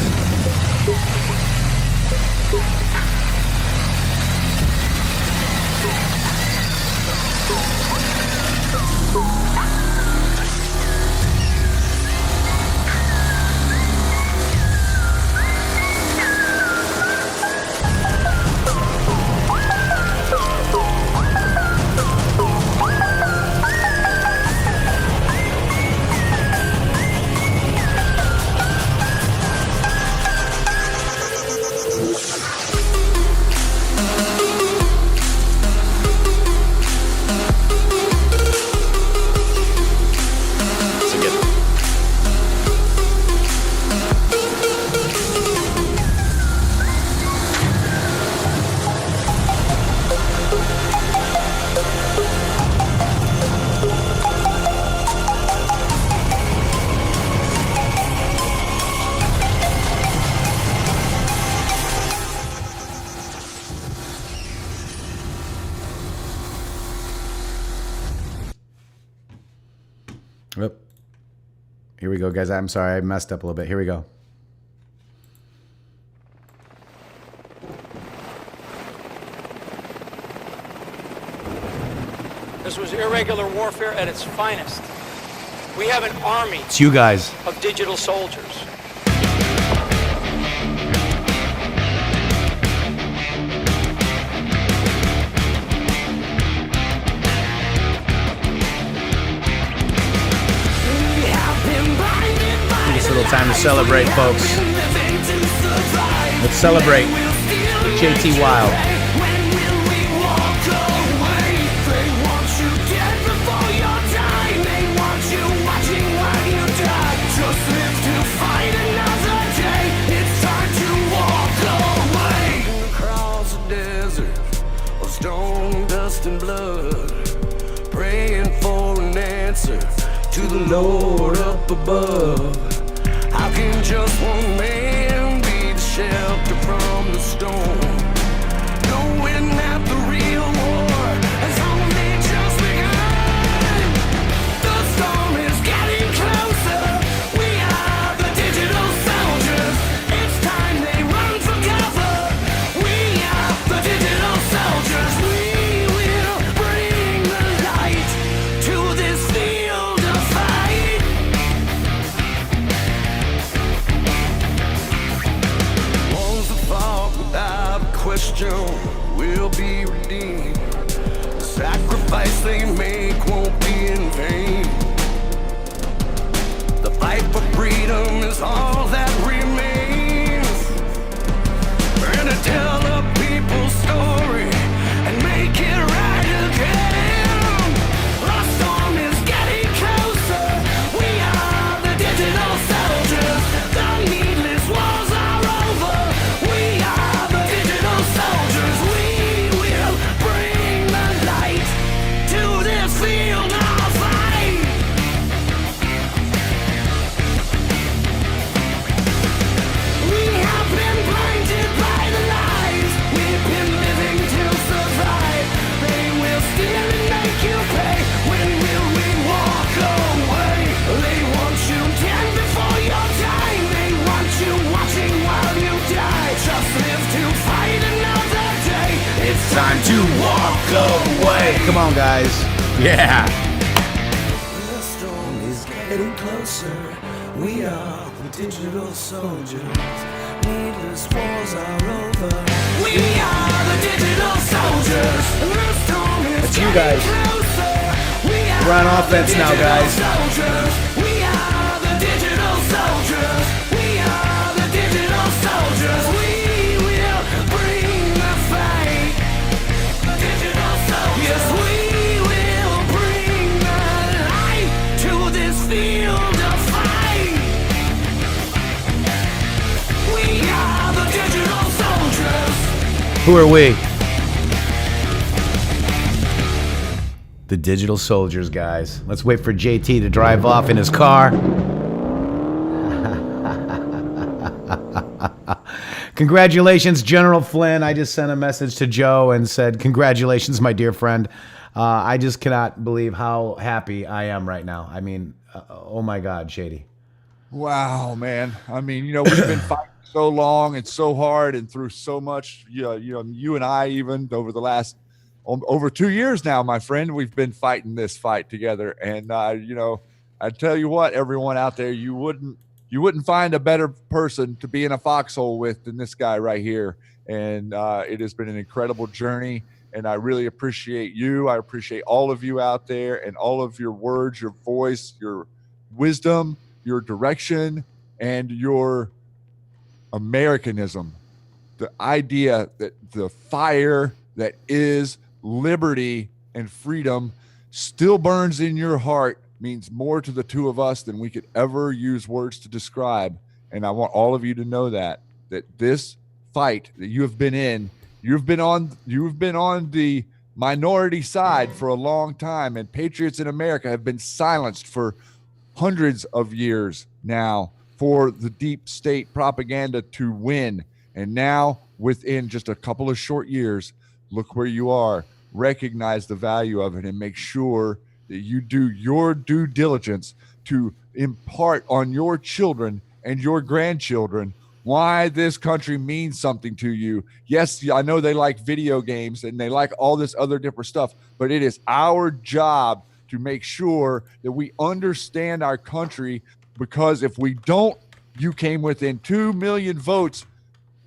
Yep. Here we go, guys. I'm sorry, I messed up a little bit. Here we go.
This was irregular warfare at its finest. We have an army
It's you guys.
of digital soldiers.
little time to celebrate, folks. Let's celebrate JT Wild.
Stone, dust, and blood, praying for an answer to the Lord up above. How can just one man be the shelter from the storm, knowing that the real war has only just begun? The storm is getting closer. We are the digital soldiers. It's time they run for cover. We are the digital soldiers. We will bring the light to this field of fight. Ones that fought without question will be redeemed. The sacrifice they make won't be in vain. The fight for freedom is all that remains. We're gonna tell the people's story and make it right again. The storm is getting closer. We are the digital soldiers. The needless wars are over. We are the digital soldiers. We will bring the light to this field of fight. We have been blinded by the lies. We've been living to survive. They will steal and make you pay. When will we walk away? They want you dead before your time. They want you watching while you die. Just live to fight another day. It's
Time to walk away. Come on, guys. Yeah.
The storm is getting closer. We are the digital soldiers. Needless wars are over. We are the digital soldiers. The storm is
That's you guys.
closer. We are
We're on offense now, guys.
soldiers. We are the digital soldiers. We are the digital soldiers. We will bring the fight. The digital soldiers. Yes, we will bring the light to this field of fight. We are the digital soldiers.
Who are we? The digital soldiers, guys. Let's wait for JT to drive off in his car. Congratulations, General Flynn. I just sent a message to Joe and said, congratulations, my dear friend. I just cannot believe how happy I am right now. I mean, oh my God, Shady.
Wow, man. I mean, you know, we've been fighting so long and so hard and through so much. You and I, even over the last over 2 years now, my friend, we've been fighting this fight together. And you know, I tell you what, everyone out there, you wouldn't find a better person to be in a foxhole with than this guy right here. And it has been an incredible journey. And I really appreciate you. I appreciate all of you out there and all of your words, your voice, your wisdom, your direction, and your Americanism. The idea that the fire that is liberty and freedom still burns in your heart means more to the two of us than we could ever use words to describe. And I want all of you to know that this fight that you have been in, you've been on the minority side for a long time, and patriots in America have been silenced for hundreds of years now for the deep state propaganda to win. And now, within just a couple of short years, look where you are. Recognize the value of it and make sure that you do your due diligence to impart on your children and your grandchildren why this country means something to you. Yes, I know they like video games and they like all this other different stuff, but it is our job to make sure that we understand our country, because if we don't, you came within 2 million votes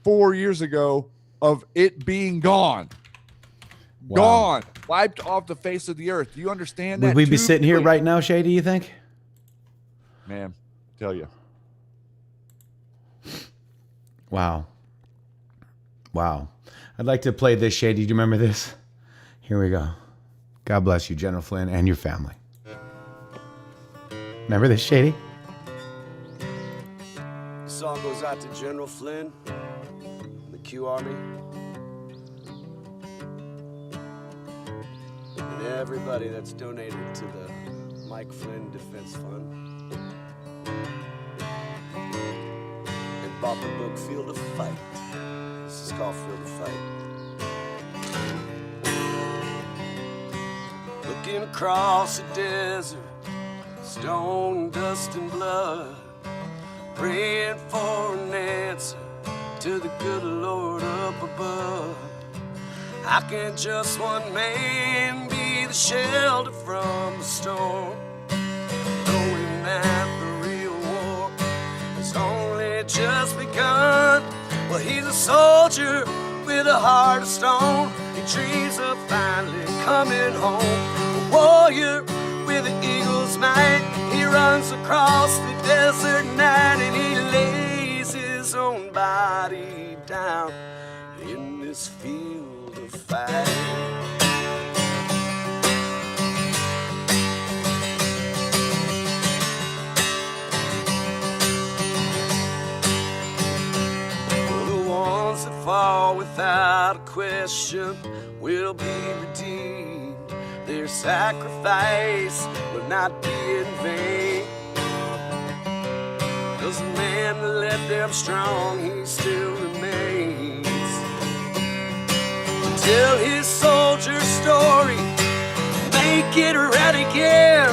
4 years ago of it being gone.
Wow.
Gone, wiped off the face of the earth. Do you understand that?
Would we be sitting here right now, Shady, you think?
Man, tell you.
Wow. Wow. I'd like to play this, Shady. Do you remember this? Here we go. God bless you, General Flynn, and your family. Remember this, Shady?
This song goes out to General Flynn, the Q Army, and everybody that's donated to the Mike Flynn Defense Fund and bought the book Field of Fight. This is called Field of Fight. Looking across the desert, stone, dust, and blood, praying for an answer to the good Lord up above. How can just one man be the shelter from the storm, knowing that the real war has only just begun? Well, he's a soldier with a heart of stone. He dreams of finally coming home. A warrior with an eagle's might. He runs across the desert night and he lays his own body down in this field of fight. Fall without a question will be redeemed. Their sacrifice will not be in vain. 'Cause the man that led them strong, he still remains. Tell his soldier story, make it right again.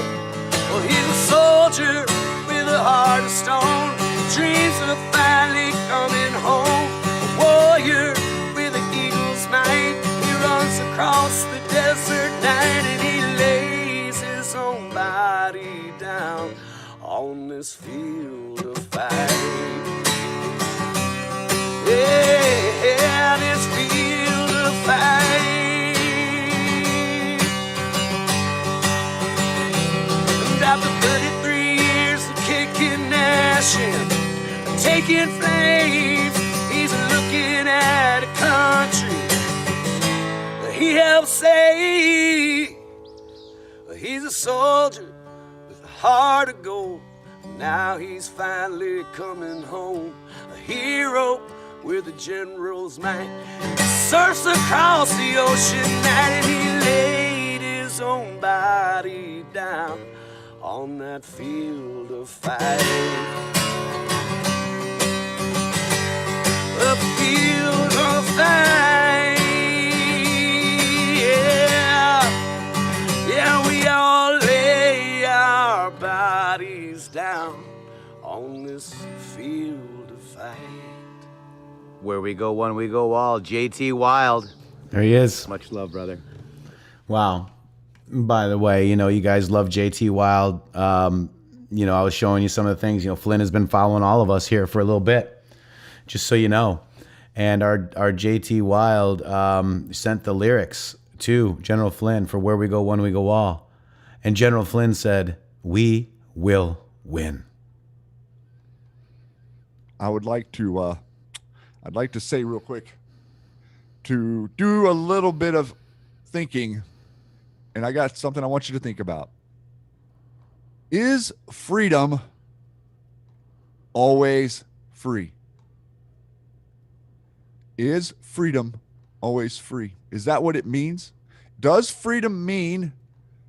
Well, he's a soldier with a heart of stone, dreams of finally coming home. Warrior with an eagle's might. He runs across the desert night and he lays his own body down on this field of fight. Yeah, this field of fight. And after 33 years of kicking, gnashing, taking flames, he's looking at a country that he helped save. He's a soldier with a heart of gold. Now he's finally coming home. A hero with a general's might. He surfs across the ocean night and he laid his own body down on that field of fight. A field of fight, yeah. Yeah, we all lay our bodies down on this field of fight.
Where we go one, we go all. JT Wild. There he is. Much love, brother. Wow. By the way, you guys love JT Wild. I was showing you some of the things. Flynn has been following all of us here for a little bit. Just so you know. And our JT Wild sent the lyrics to General Flynn for Where We Go One, We Go All. And General Flynn said, "We will win."
I would like to say real quick, to do a little bit of thinking, and I got something I want you to think about. Is freedom always free? Is freedom always free? Is that what it means? Does freedom mean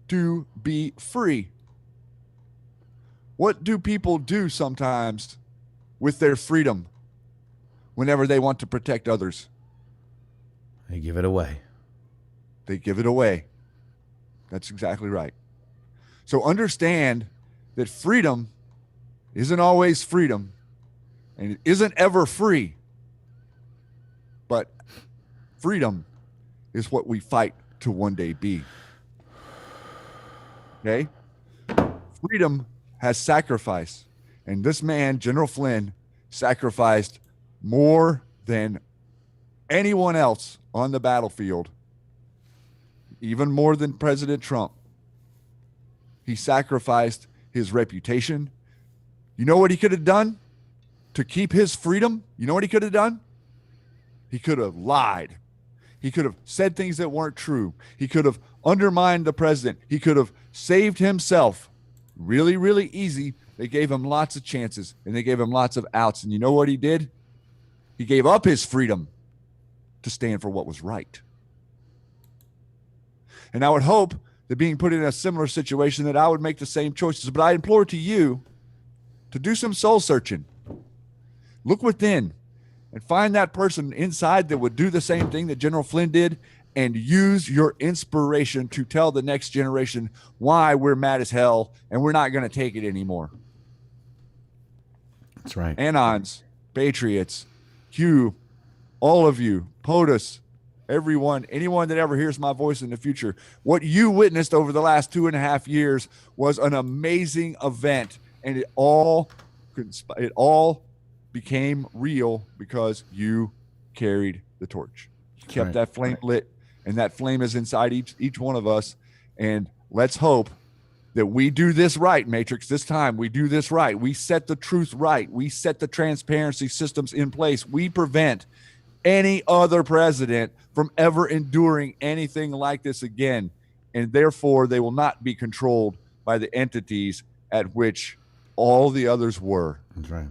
to be free? What do people do sometimes with their freedom whenever they want to protect others?
They give it away.
They give it away. That's exactly right. So understand that freedom isn't always freedom, and it isn't ever free. But freedom is what we fight to one day be. Okay? Freedom has sacrifice. And this man, General Flynn, sacrificed more than anyone else on the battlefield, even more than President Trump. He sacrificed his reputation. You know what he could have done? to keep his freedom, you know what he could have done? He could have lied. He could have said things that weren't true. He could have undermined the president. He could have saved himself. Really, really easy. They gave him lots of chances, and they gave him lots of outs. And you know what he did? He gave up his freedom to stand for what was right. And I would hope that being put in a similar situation that I would make the same choices. But I implore to you to do some soul searching. Look within and find that person inside that would do the same thing that General Flynn did, and use your inspiration to tell the next generation why we're mad as hell and we're not going to take it anymore.
That's right.
Anons, Patriots, Q, all of you, POTUS, everyone, anyone that ever hears my voice in the future, what you witnessed over the last 2.5 years was an amazing event, and it all became real because you carried the torch. You kept that flame lit, and that flame is inside each one of us. And let's hope that we do this right, Matrix. This time we do this right. We set the truth right. We set the transparency systems in place. We prevent any other president from ever enduring anything like this again. And therefore, they will not be controlled by the entities at which all the others were.
That's right.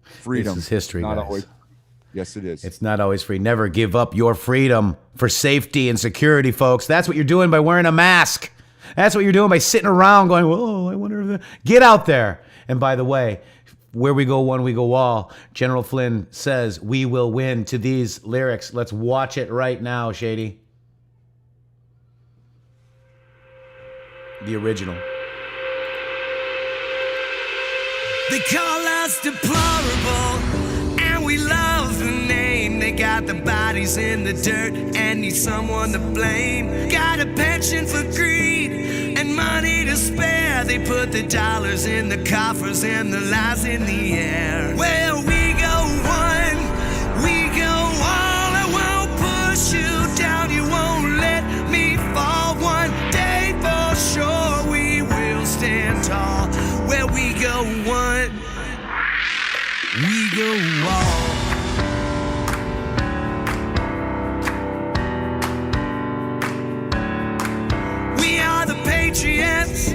Freedom.
This is history,
not
guys.
always. Yes, it is.
It's not always free. Never give up your freedom for safety and security, folks. That's what you're doing by wearing a mask. That's what you're doing by sitting around going, whoa, I wonder if... Get out there. And by the way, where we go one, we go all. General Flynn says we will win to these lyrics. Let's watch it right now, Shady. The original.
They call us deplorable, and we love the name. They got the bodies in the dirt and need someone to blame. Got a penchant for greed and money to spare. They put the dollars in the coffers and the lies in the air. Well, we go one, we go all. I won't push you down, you won't let me fall. One day for sure we will stand tall. Where we go one, we go all. We are the Patriots.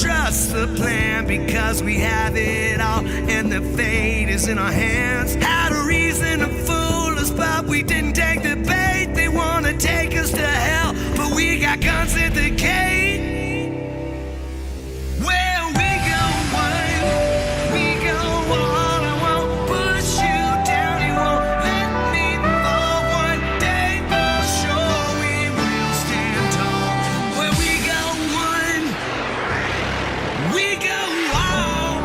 Trust the plan because we have it all, and the fate is in our hands. Had a reason to fool us, but we didn't take the bait. They want to take us to hell, but we got guns at the gate. Where we go one, we go all. I won't push you down, you won't let me fall. One day for sure we will stand tall. Where we go one, we go all.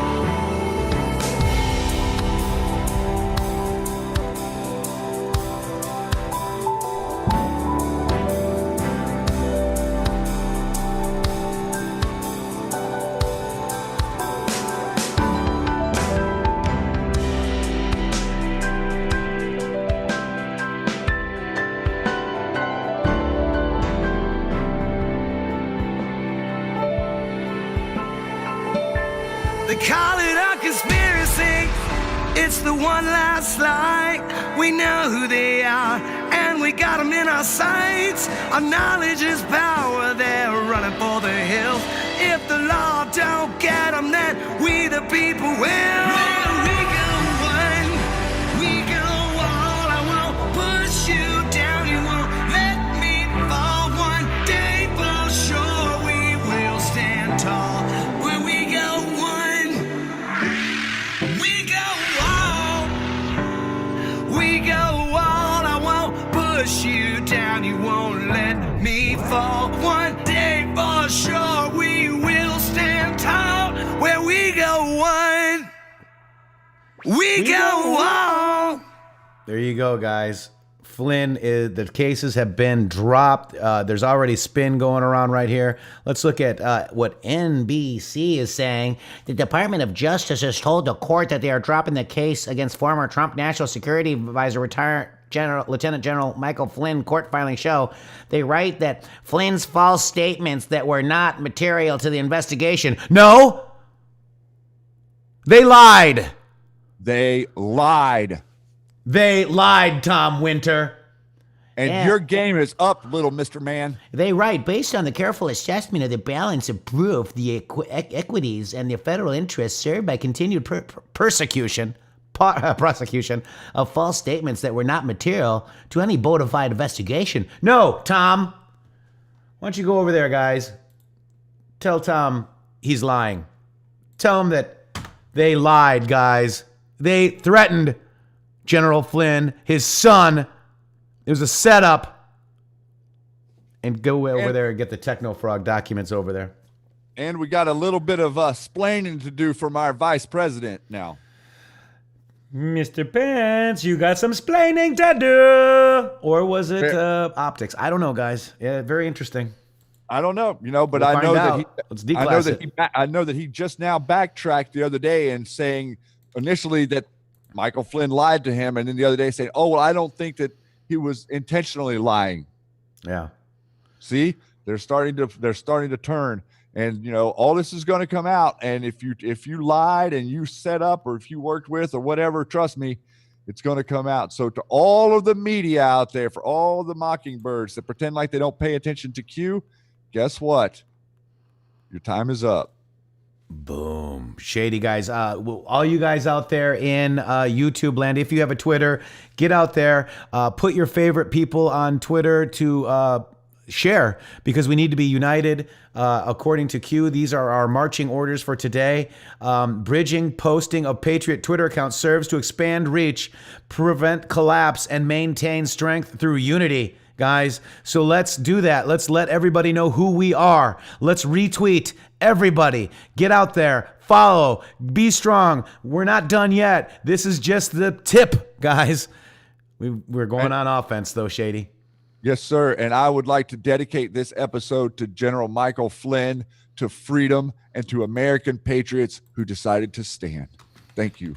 They call it a conspiracy. It's the one last lie. We know who they are, and we got them in our sights. Our knowledge is power. They're running for the hills. If the law don't get them, then we the people will. Where we go one, we go all. I won't push you down. You won't let me fall. One day for sure we will stand tall. Where we go one, we go all. We go all. I won't push you down. You won't let me fall. One day for sure we will stand tall. Where we go one, we go all.
There you go, guys. Flynn, the cases have been dropped. There's already spin going around right here. Let's look at what NBC is saying. The Department of Justice has told the court that they are dropping the case against former Trump National Security Advisor, retired Lieutenant General Michael Flynn. Court filing show. They write that Flynn's false statements that were not material to the investigation. No! They lied!
They lied.
They lied, Tom Winter.
And your game is up, little Mr. Man.
They write, based on the careful assessment of the balance of proof, the equities, and the federal interests served by continued prosecution of false statements that were not material to any bona fide investigation.
No, Tom. Why don't you go over there, guys? Tell Tom he's lying. Tell him that they lied, guys. They threatened General Flynn, his son. It was a setup. And go over there and get the Technofrog documents over there.
And we got a little bit of splaining to do from our vice president now.
Mr. Pence, you got some splaining to do. Or was it optics? I don't know, guys. Yeah, very interesting.
I don't know, but
We'll
I know
find
that
out. Let's declass it.
I know that he just now backtracked the other day and saying initially that Michael Flynn lied to him, and then the other day saying, "Oh, well, I don't think that he was intentionally lying."
Yeah.
See, they're starting to turn, and all this is going to come out. And if you lied and you set up, or if you worked with, or whatever, trust me, it's going to come out. So to all of the media out there, for all the mockingbirds that pretend like they don't pay attention to Q, guess what? Your time is up.
Boom. Shady guys. All you guys out there in YouTube land, if you have a Twitter, get out there. Put your favorite people on Twitter to share, because we need to be united. According to Q, these are our marching orders for today. Bridging posting of Patriot Twitter accounts serves to expand reach, prevent collapse, and maintain strength through unity. Guys, so let's do that. Let's let everybody know who we are. Let's retweet everybody. Get out there, follow, be strong. We're not done yet. This is just the tip, guys. We're going on offense, though, Shady.
Yes, sir. And I would like to dedicate this episode to General Michael Flynn, to freedom, and to American patriots who decided to stand. Thank you.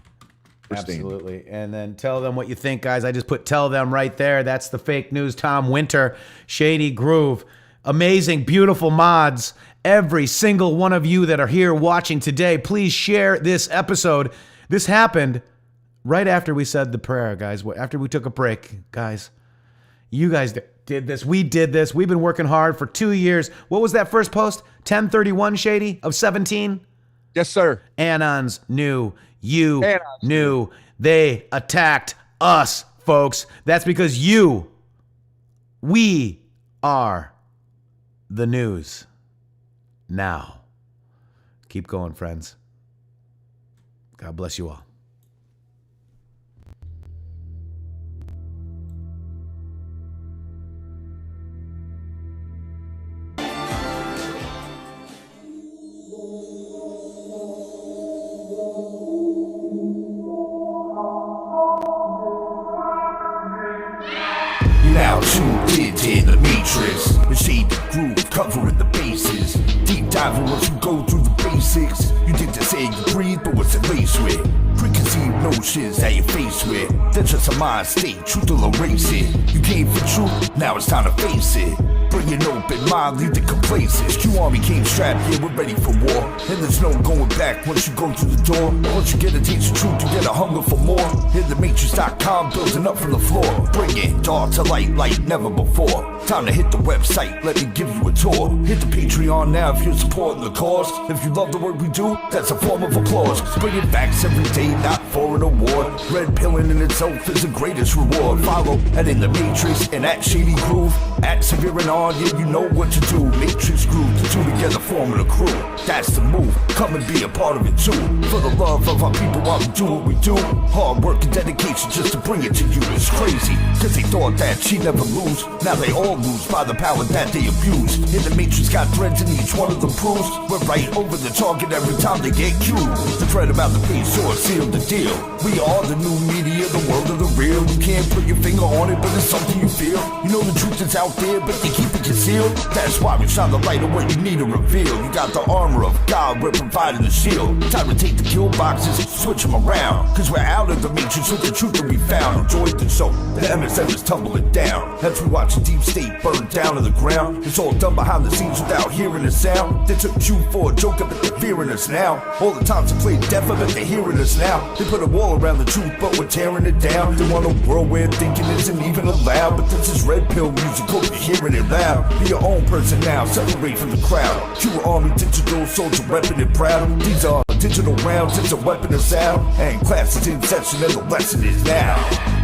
Absolutely. And then tell them what you think, guys. I just put tell them right there. That's the fake news. Tom Winter, Shady Groove, amazing, beautiful mods. Every single one of you that are here watching today, please share this episode. This happened right after we said the prayer, guys. After we took a break, guys. You guys did this. We did this. We've been working hard for 2 years. What was that first post? 10/31, Shady, of 17?
Yes, sir.
Anons knew. You knew. They attacked us, folks. That's because we are the news. Now, keep going, friends. God bless you all.
Now tuned into the Matrix, the shade groove, covering the bases. Deep diving once you go through the basics. You think to say you breathe, but what's it laced with? Preconceived notions that you're faced with. That's just a mind state, truth will erase it. You came for truth, now it's time to face it. Bring an open mind, leave the complacent. Q-Army came strapped, yeah, we're ready for war. And there's no going back once you go through the door. Once you get a taste of truth, you get a hunger for more. intheMatrixxx.com, building up from the floor. Bring it, dark to light like never before. Time to hit the website, let me give you a tour. Hit the Patreon now if you're supporting the cause. If you love the work we do, that's a form of applause. Bringing facts every day, not for an award. Red pilling in itself is the greatest reward. Follow at intheMatrixxx and at Shady Groove. At Severe and on, yeah, you know what to do. Matrix Groove, the two together forming a crew. That's the move, come and be a part of it too. For the love of our people while we do what we do. Hard work and dedication just to bring it to you. It's crazy, cause they thought that she'd never lose. Now they all lose by the power that they abuse. intheMatrixxx got threads in each one of them proves. We're right over the target every time they get cued. The thread about the page source sealed the deal. We are the new media, the world of the real. You can't put your finger on it, but it's something you feel. You know the truth is out there, but they keep think it's sealed? That's why we shine the light on what you need to reveal. You got the armor of God, we're providing the shield. Time to take the kill boxes and switch them around. Cause we're out of the matrix with the truth that we found. Enjoy the show, the MSM is tumbling down. As we watch the deep state burn down to the ground. It's all done behind the scenes without hearing the sound. They took Q for a joke, I bet they're fearing us now. All the times they played deaf, I bet they're hearing us now. They put a wall around the truth, but we're tearing it down. They want a world where thinking isn't even allowed. But this is red pill music, hope you're hearing it loud. Be your own person now, separate from the crowd. Q Army, digital soldier, repping it proud. These are digital rounds, it's a weapon of sound. And class is in session and the lesson is now.